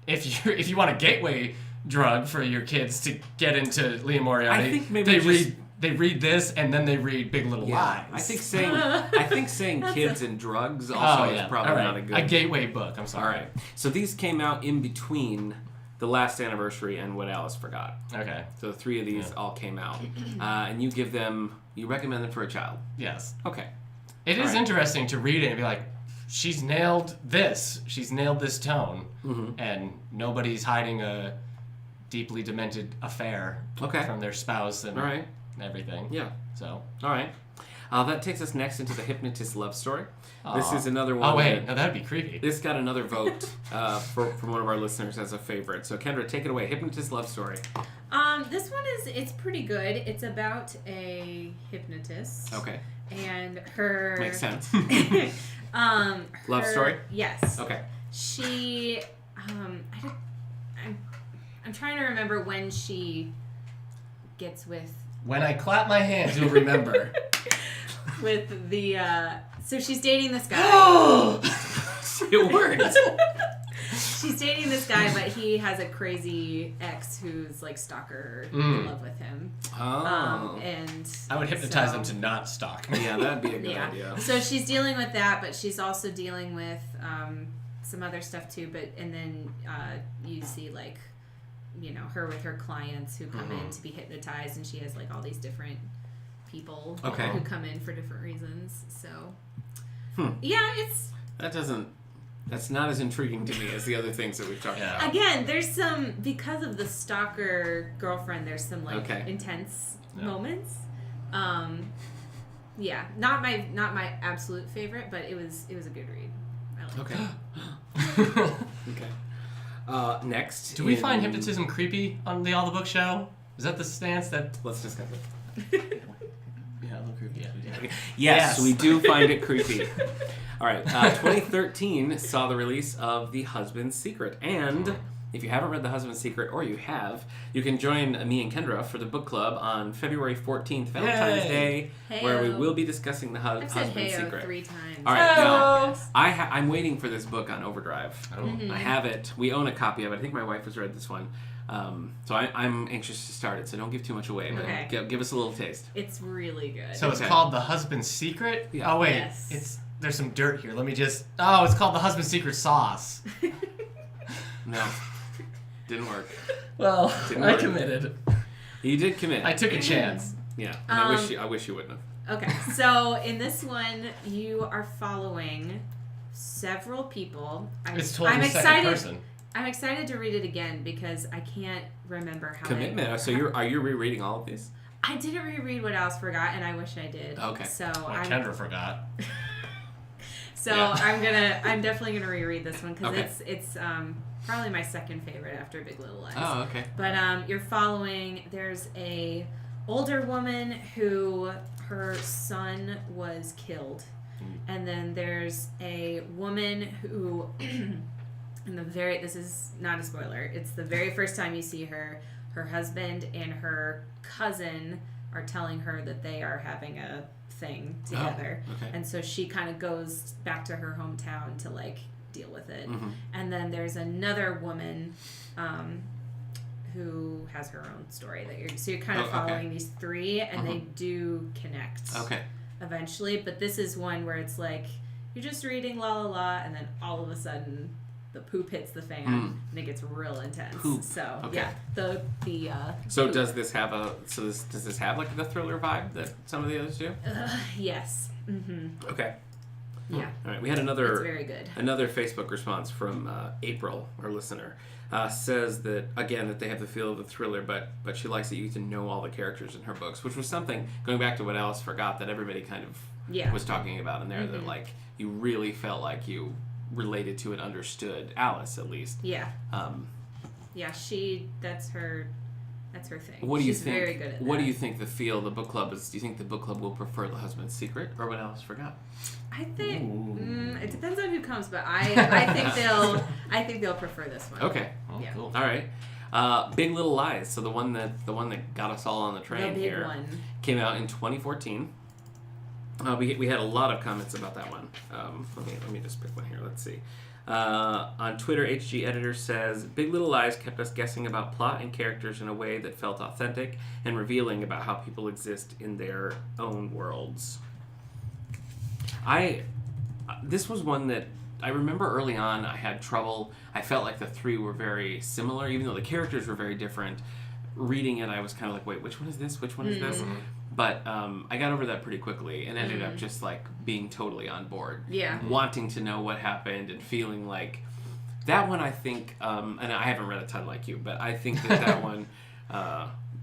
if you want a gateway drug for your kids to get into Liane Moriarty, I think maybe they read this and then they read Big Little Lies. I think saying kids and drugs also is probably not a good gateway book. I'm sorry. All right. So these came out in between The Last Anniversary and What Alice Forgot. Okay. So the 3 of these all came out, and you recommend them for a child. Yes. Okay. It is interesting to read it and be like, she's nailed this. She's nailed this tone, and nobody's hiding a deeply demented affair from their spouse and everything. Yeah. So. All right. That takes us next into the hypnotist love story. This is another one. Oh wait, no, that'd be creepy. This got another vote from one of our listeners as a favorite. So Kendra, take it away. Hypnotist love story. This one it's pretty good. It's about a hypnotist. Okay. And her makes sense. Love story? Yes. Okay. She I'm trying to remember when she gets with. When I clap my hands, you'll remember. With the so she's dating this guy. It worked. She's dating this guy, but he has a crazy ex who's like stalker in love with him. Oh. And I would hypnotize them to not stalk me. Yeah, that'd be a good idea. So she's dealing with that, but she's also dealing with some other stuff too. And then you see like, you know, her with her clients who come in to be hypnotized, and she has like all these different people who come in for different reasons. So yeah, that's not as intriguing to me as the other things that we've talked about. Again, there's some, because of the stalker girlfriend, there's some like intense moments. Yeah, not my absolute favorite, but it was a good read. I liked it. Okay. Next. Do we find hypnotism creepy on the All the Book show? Is that the stance that... Let's discuss it. Yeah, a little creepy. Yeah. Yes, we do find it creepy. All right. 2013 saw the release of The Husband's Secret. And if you haven't read The Husband's Secret, or you have, you can join me and Kendra for the book club on February 14th, Valentine's Day, where we will be discussing The Husband's Secret. 3 times. All right. Now, I'm waiting for this book on Overdrive. I have it. We own a copy of it. I think my wife has read this one. So I'm anxious to start it, so don't give too much away, but give us a little taste. It's really good. So it's called The Husband's Secret? Yeah. Oh, wait. Yes. There's some dirt here. Let me just... Oh, it's called The Husband's Secret Sauce. No. Didn't work. Well, I committed. You did commit. I took a chance. Yeah. And I wish you wouldn't have. Okay. So in this one, you are following several people. It's told in the second person. I'm excited to read it again because I can't remember how. Commitment. So are you rereading all of these? I didn't reread What Alice Forgot, and I wish I did. Okay. So Kendra forgot. So I'm definitely gonna reread this one because it's probably my second favorite after Big Little Lies. Oh, okay. But you're following. There's a older woman who her son was killed, and then there's a woman who. This is not a spoiler, it's the very first time you see her husband and her cousin are telling her that they are having a thing together. Okay. And so she kind of goes back to her hometown to like deal with it. Mm-hmm. And then there's another woman who has her own story so you're kind of following these three, and they do connect eventually. But this is one where it's like you're just reading la la la, and then all of a sudden the poop hits the fan and it gets real intense. Poop. So Okay. yeah, So poop. does this have does this have like the thriller vibe that some of the others do? Yes. Mm-hmm. Okay. Yeah. All right. We had It's another very good. Facebook response from April, our listener, says that again that they have the feel of the thriller, but she likes that you get to know all the characters in her books, which was something going back to what Alice forgot that everybody kind of was talking about in there. That like you really felt like you related to and understood Alice at least. Yeah. Yeah. That's her thing. What do you She's think? very good at that. What do you think the feel of the book club is? Do you think the book club will prefer The Husband's Secret or What Alice Forgot? I think it depends on who comes, but I think they'll prefer this one. Okay. Oh, Yeah. cool. All right. Big Little Lies. So the one that got us all on the train The big here one. came out in 2014. We had a lot of comments about that one. Let me just pick one here. Let's see. On Twitter, HG Editor says, Big Little Lies kept us guessing about plot and characters in a way that felt authentic and revealing about how people exist in their own worlds. This was one that I remember early on I had trouble. I felt like the three were very similar, even though the characters were very different. Reading it, I was kind of like, wait, which one is this? Which one is this? But I got over that pretty quickly and ended up just like being totally on board. Yeah. Wanting to know what happened and feeling like that one, I think, and I haven't read a ton like you, but I think that one,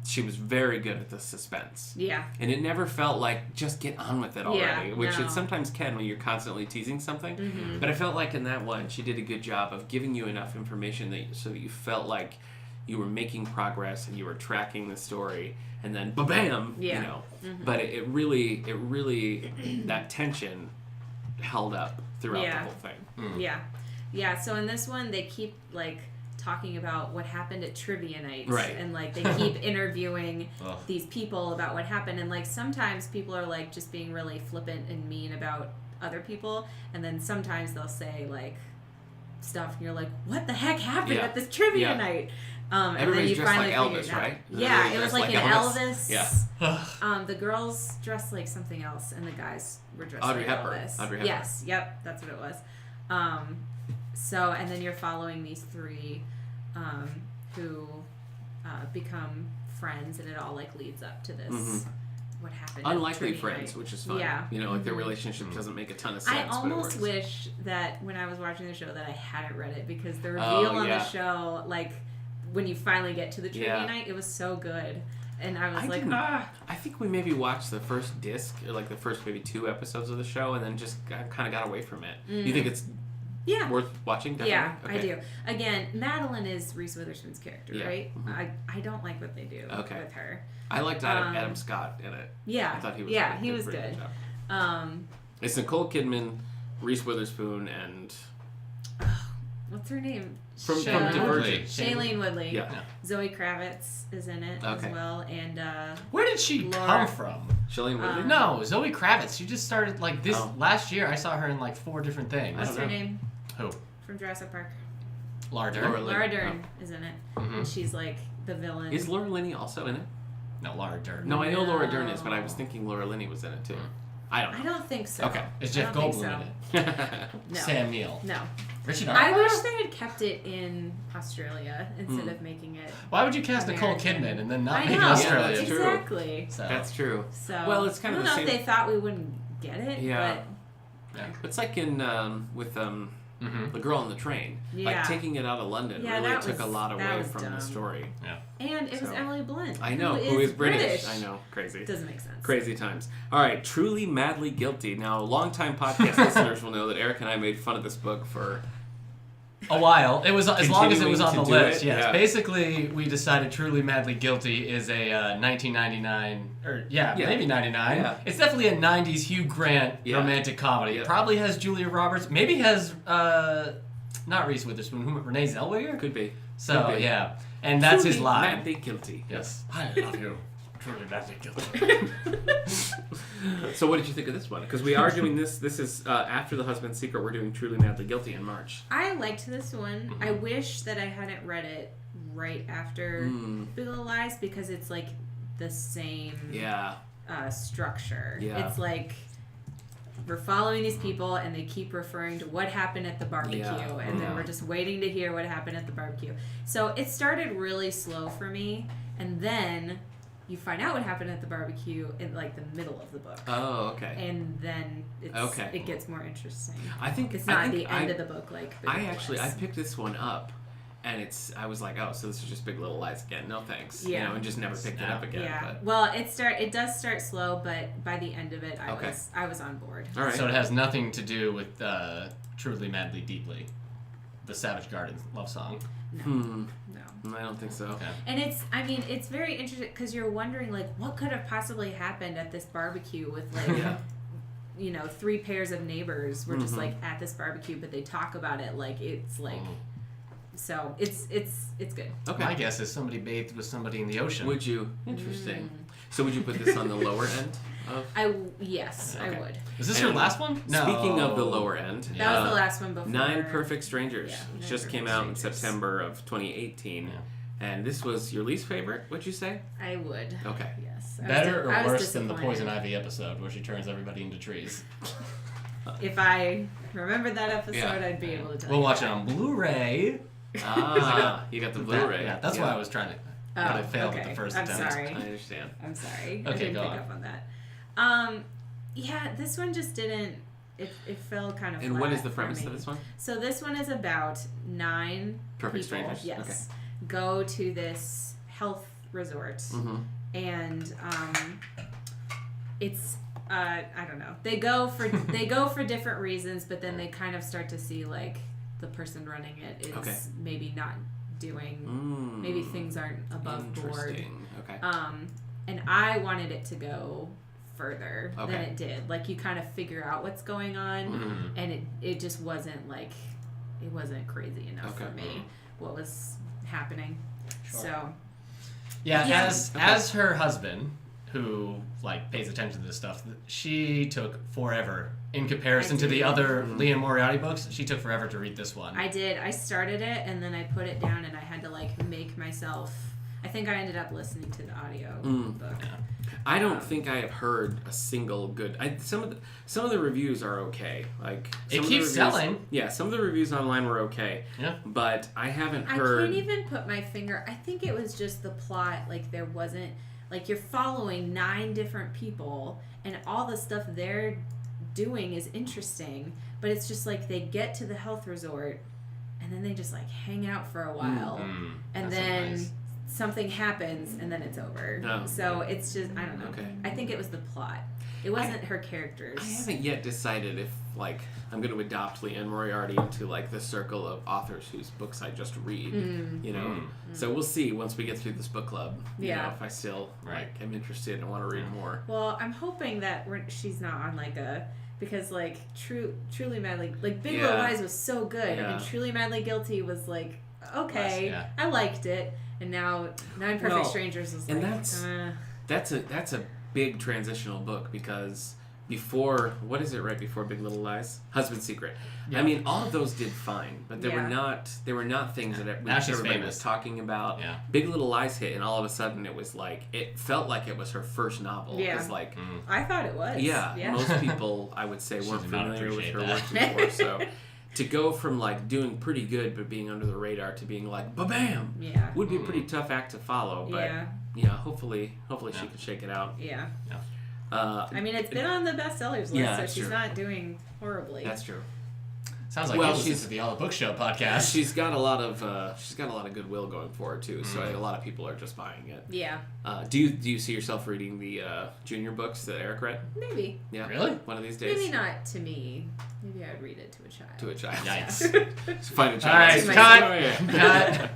she was very good at the suspense. Yeah. And it never felt like just get on with it already, which no. it sometimes can when you're constantly teasing something. Mm-hmm. But I felt like in that one, she did a good job of giving you enough information so that you felt like you were making progress and you were tracking the story, and then ba-bam, Yeah. you know. Mm-hmm. But it really, that tension held up throughout the whole thing. Yeah. Yeah, so in this one, they keep, like, talking about what happened at trivia night. Right. And, like, they keep interviewing these people about what happened. And, like, sometimes people are, like, just being really flippant and mean about other people. And then sometimes they'll say, like, stuff, and you're like, what the heck happened at this trivia night? And then you dressed finally like Elvis, figure it out. right? Yeah, Everybody's it was dressed like like an Elvis. Elvis. Yeah. The girls dressed like something else, and the guys were dressed Audrey like Hepburn. Elvis. Audrey Hepburn. Yes, yep, that's what it was. So, and then you're following these three who become friends, and it all like leads up to this. What happened? at Unlikely trivia friends, night. which is fun. Yeah. You know, like their relationship doesn't make a ton of sense. I but it almost works. wish that when I was watching the show that I hadn't read it, because the reveal on yeah. the show, like when you finally get to the trivia Yeah. night, it was so good, and I was like, didn't- ah. I think we maybe watched the first disc, or like the first maybe 2 episodes of the show, and then just kind of got away from it. You think it's Yeah. worth watching? Definitely? Yeah, Okay. I do. Again, Madeline is Reese Witherspoon's character, Yeah. right? I don't like what they do Okay. with her. I liked Adam Scott in it. Yeah. I thought he was Yeah, good. he Did a was pretty good. job. It's Nicole Kidman, Reese Witherspoon, and What's her name? from Shailene Divergent. Shailene Woodley. Yeah. Zoe Kravitz is in it Okay. as well, and Where did she Laura. come from? Shailene Woodley? No, Zoe Kravitz. She just started like this Oh. last year. I saw her in like 4 different things. what's don't her know. name Who? from Jurassic Park? Laura Dern. Laura Laura Dern is in it, Mhm. and she's like the villain. Is Laura Linney also in it? No, Laura Dern. No, I know Laura Dern is, but I was thinking Laura Linney was in it too. I don't I know. don't think so. Okay. Is I Jeff don't think Goldblum so. in it? No. Sam Neill. No. Richard I Arthur? wish they had kept it in Australia instead of making it. Why would you cast Nicole American. Kidman and then not I make it know. Australia? that's true. Exactly. So, That's true. So Well, it's kind I of don't the know same- if they thought we wouldn't get it. Yeah. yeah. It's like in with The Girl on the Train. Like Yeah. taking it out of London Yeah, really that took a was- lot that away was from dumb. the story. Yeah. But and it was So- Emily Blunt. I know, who is British. I know, crazy. Doesn't make sense. Crazy times. All right, Truly Madly Guilty. Now, longtime podcast listeners will know that Eric and I made fun of this book for A while. It was as long as it was on the Continuing to do list. it? Yes. Yeah. Basically, we decided Truly Madly Guilty is a 1999 or maybe 99. Yeah. It's definitely a 90s Hugh Grant romantic comedy. Yeah. It probably has Julia Roberts. Maybe has not Reese Witherspoon. Renee Zellweger. Could be. So Could be. yeah, and that's his Truly line. Madly Guilty. Yes. I love you. Truly Madly Guilty. So what did you think of this one? Because we are doing this. This is after The Husband's Secret. We're doing Truly Madly Guilty in March. I liked this one. I wish that I hadn't read it right after Big Little Lies because it's like the same structure. Yeah. It's like we're following these people and they keep referring to what happened at the barbecue and then we're just waiting to hear what happened at the barbecue. So it started really slow for me and then you find out what happened at the barbecue in like the middle of the book. Oh, okay. And then it gets more interesting. I think it's not the end of the book like Big Little Lies. I picked this one up and I was like, oh, so this is just Big Little Lies again. No thanks. Yeah. You know, and just never picked it up again. Yeah. But. Well, it does start slow, but by the end of it, I was on board. All right. So it has nothing to do with Truly Madly Deeply, the Savage Garden love song. No. I don't think so. Okay. And it's very interesting because you're wondering like what could have possibly happened at this barbecue with like 3 pairs of neighbors were just like at this barbecue, but they talk about it like it's like so it's good. Okay. My guess is somebody bathed with somebody in the ocean. Would you? Interesting. So would you put this on the lower end? Yes, Okay. I would. Is this your last one? No. Speaking of the lower end, That was the last one before. 9 Perfect Strangers. Yeah, It 9 just Perfect came out in Strangers. September of 2018. And this was your least favorite, would you say? I would. Okay. Yes. Better or I was worse than the disappointed. Poison Ivy episode where she turns everybody into trees? If I remembered that episode, Yeah. I'd be able to tell We'll you watch it that. on Blueray. You got the Blu-ray. That's why I was trying to. But I failed at the first I'm attempt. sorry. I understand. I'm sorry. Okay, I didn't go pick on. up on that. Yeah, this one just didn't. It fell kind of. And flat what is the for premise me. of this one? So this one is about 9 Perfect people, strangers? yes, go to this health resort, and it's I don't know. They go for different reasons, but then they kind of start to see like the person running it is maybe not doing. Maybe things aren't above board. Interesting. Okay. And I wanted it to go further than it did. Like you kind of figure out what's going on, and it just wasn't like it wasn't crazy enough for me what was happening. Sure. So Yeah, as her husband, who like pays attention to this stuff, she took forever in comparison to the other Liane Moriaty books. She took forever to read this one. I did. I started it and then I put it down and I had to like make myself. I think I ended up listening to the audio book. Yeah. I don't think I have heard a single good. Some of the reviews are okay. Like It keeps selling. Yeah, some of the reviews online were okay. Yeah. But I haven't heard. I can't even put my finger. I think it was just the plot. Like there wasn't. Like you're following 9 different people and all the stuff they're doing is interesting, but it's just like they get to the health resort and then they just like hang out for a while and That's then nice. something happens and then it's over. Oh. So it's just I don't know. Okay. I think it was the plot. It wasn't her characters. I haven't yet decided if like I'm going to adopt Liane Moriarty into like the circle of authors whose books I just read. You know, so we'll see once we get through this book club. You know, if I still like am interested and want to read more. Well, I'm hoping that she's not on like a because like Truly Madly like Big Little Lies was so good and Truly Madly Guilty was like okay, I liked it, and now 9 Perfect Strangers is and like that's a big transitional book because before what is it right before Big Little Lies? Husband's Secret. I mean, all of those did fine, but they were not things that everybody was talking about. Yeah. Big Little Lies hit, and all of a sudden it was like it felt like it was her first novel. Yeah. It was like I thought it was. yeah. Most people I would say weren't did not familiar with her appreciate work before, so. To go from like doing pretty good but being under the radar to being like ba-bam would be a pretty tough act to follow, but hopefully she could shake it out. Yeah. I mean, it's been on the bestsellers list, so she's not doing horribly. That's true. Sounds like she's to the All the Book Show podcast. She's got a lot of goodwill going for her too. So a lot of people are just buying it. Yeah. Do you see yourself reading the junior books that Eric read? Maybe. Yeah. Really? One of these days. Maybe not to me. Maybe I would read it to a child. To a child. Yikes. Find a child. All right, cut.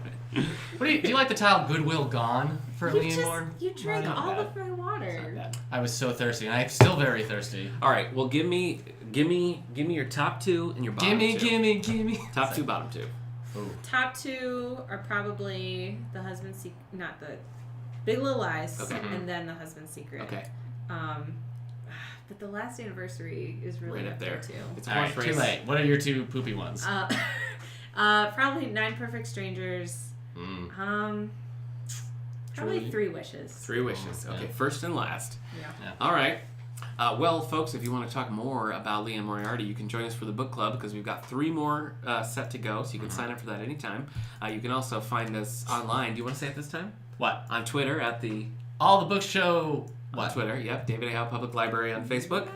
Do you like the title Goodwill Gone for Liane Moore? You drank Not all bad. of my water. I was so thirsty, and I'm still very thirsty. All right. Well, give me your top 2 and your bottom 2. Gimme. Top 2, bottom 2. Ooh. Top 2 are probably not the Big Little Lies, Okay. and then The Husband's Secret. Okay. But the last anniversary is really Right up there. too. It's All right, too late. What are your two poopy ones? Probably 9 Perfect Strangers. Probably 3 Wishes. 3 Wishes. Okay, Yeah. first and last. Yeah. All right. Well, folks, if you want to talk more about Liane Moriarty, you can join us for the book club because we've got 3 more set to go, so you can sign up for that anytime. You can also find us online. Do you want to say it this time? What? On Twitter at the... All the Books Show. What? On Twitter, yep. David A. Howe Public Library on Facebook.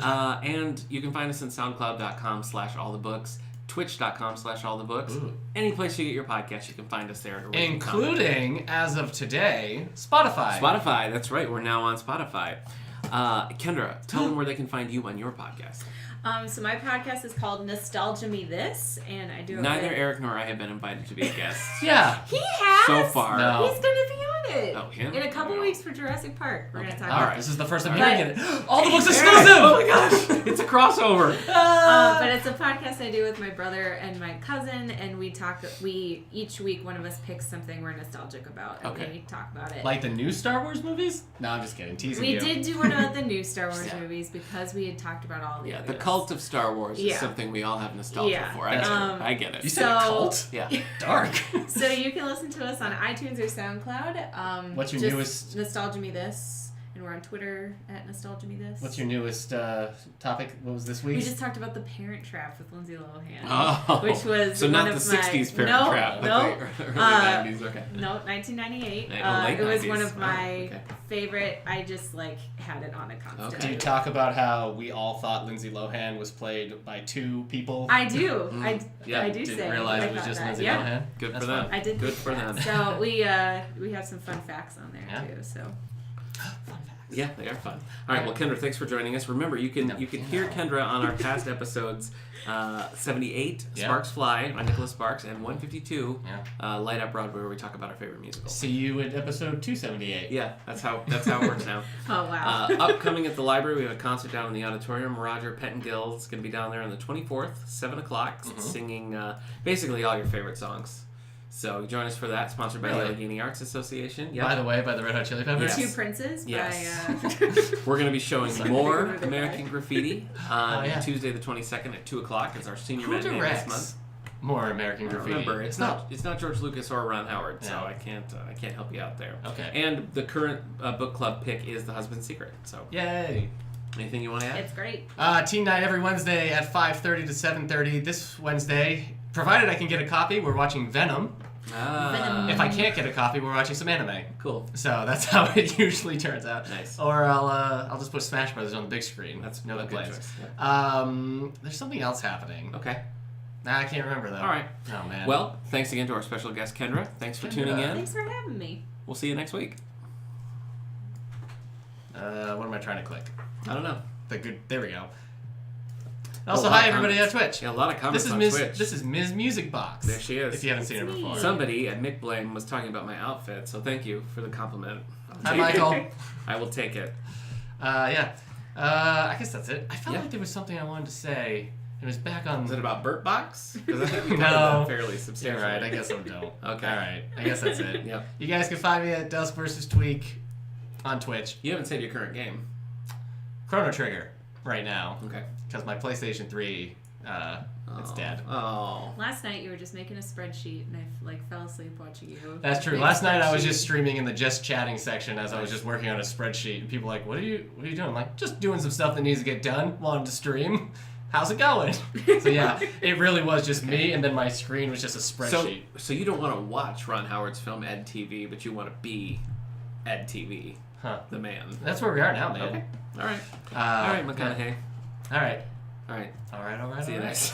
And you can find us on soundcloud.com/allthebooks, twitch.com/allthebooks. Ooh. Any place you get your podcast, you can find us there. Including, as of today, Spotify. Spotify, that's right. We're now on Spotify. Kendra, tell them where they can find you on your podcast. So my podcast is called Nostalgia Me This, and I do it Neither with... Eric nor I have been invited to be a guest. Yeah. He has! So far. No. He's going to be on it. Oh, him? In a couple Oh. weeks for Jurassic Park. We're going to talk All about right. This is the first I'm All hearing right. it. All the Books Eric! exclusive. Oh my gosh! It's a crossover. But it's a podcast I do with my brother and my cousin, and each week one of us picks something we're nostalgic about, and Okay. we talk about it. Like the new Star Wars movies? No, I'm just kidding. Teasing We you. did do one about the new Star Wars Yeah. movies because we had talked about all the Yeah, others. the cult of Star Wars is Yeah. something we all have nostalgia Yeah. for. I get it. I get it. You said a So- cult? Yeah. Dark. So you can listen to us on iTunes or SoundCloud. What's your just newest- Nostalgia Me This, and we're on Twitter at Nostalgia Me This. What's your newest topic? What was this We week? just talked about The Parent Trap with Lindsay Lohan. Oh. Which was so one not of the my- 60s Parent No, Trap, but no. the early Uh, 90s. Okay. No, 1998. Late It was 90s. one of Oh, my okay. favorite. I just had it on a constant. Okay. Do you talk about how we all thought Lindsay Lohan was played by 2 people? I do. Yeah, I do Didn't say. realize I it was thought just that. Lindsay Yeah. Lohan. Good That's for them. fun. I did. Good think for that. them. So we have some fun facts on there Yeah. too. So Fun facts. Yeah, they are fun. All right, well, Kendra, thanks for joining us. Remember, you can hear Kendra on our past episodes, 78, Yeah. Sparks Fly by Nicholas Sparks, and 152, Yeah. Light Up Broadway, where we talk about our favorite musicals. See you at episode 278. Yeah, that's how it works now. oh wow. Upcoming at the library, we have a concert down in the auditorium. Roger Pettengill is going to be down there on the 24th, 7 o'clock, singing basically all your favorite songs. So join us for that, sponsored by the Really? Allegheny Arts Association. Yep. By the way, by the Red Hot Chili Peppers. Yes. Two Princes Yes. by We're going to be showing Sorry, more I remember American that. Graffiti on Oh, yeah. Tuesday the 22nd at 2 o'clock. It's our senior Who matinee this month. directs more American Graffiti? Remember, it's not George Lucas or Ron Howard, so Yeah. I can't help you out there. Okay. And the current book club pick is The Husband's Secret. So Yay. anything you want to add? It's great. Teen night every Wednesday at 5:30 to 7:30. This Wednesday, provided I can get a copy, we're watching Venom. Ah, If I can't get a copy, we're watching some anime. cool. So that's how it usually turns out. Nice. Or I'll just put Smash Brothers on the big screen. That's no a one good plays. choice. Yeah. There's something else happening. Okay. Nah, I can't remember though. All right. Oh man. Well, thanks again to our special guest, Kendra. Thanks for tuning in. Thanks for having me. We'll see you next week. what am I trying to click? I don't know. There we go. A Also, lot hi of everybody on comments. Twitch. Yeah, a lot of comments This is on Ms. Twitch. This is Ms. Music Box. There she is. If you haven't seen her It's me. before. Somebody at Mick Blame was talking about my outfit, so thank you for the compliment. I'll Hi, take it. Michael. I will take it. Yeah. I guess that's it. I felt Yeah. like there was something I wanted to say. It was back on. Is it about Burt Box? Because I think we covered No. that fairly You're substantially. right. I guess I don't. Okay. All right. I guess that's it. Yep. You guys can find me at Dusk vs. Tweak on Twitch. You haven't said your current game. Chrono Trigger right now Okay. because my PlayStation 3 it's dead. Oh. Last night you were just making a spreadsheet, and I fell asleep watching you. That's true. make a Last night I was spreadsheet. just streaming in the just chatting section as I was just working on a spreadsheet, and people were like, "What are you doing?" I'm like, "Just doing some stuff that needs to get done. Wanted to stream. How's it going?" So yeah, it really was just me, and then my screen was just a spreadsheet. So you don't want to watch Ron Howard's film Ed TV, but you want to be Ed TV, Huh? the man. That's where we are now, man. Okay. All right. All All right, McConaughey. All right. All right. All right. All right. See you all right. next.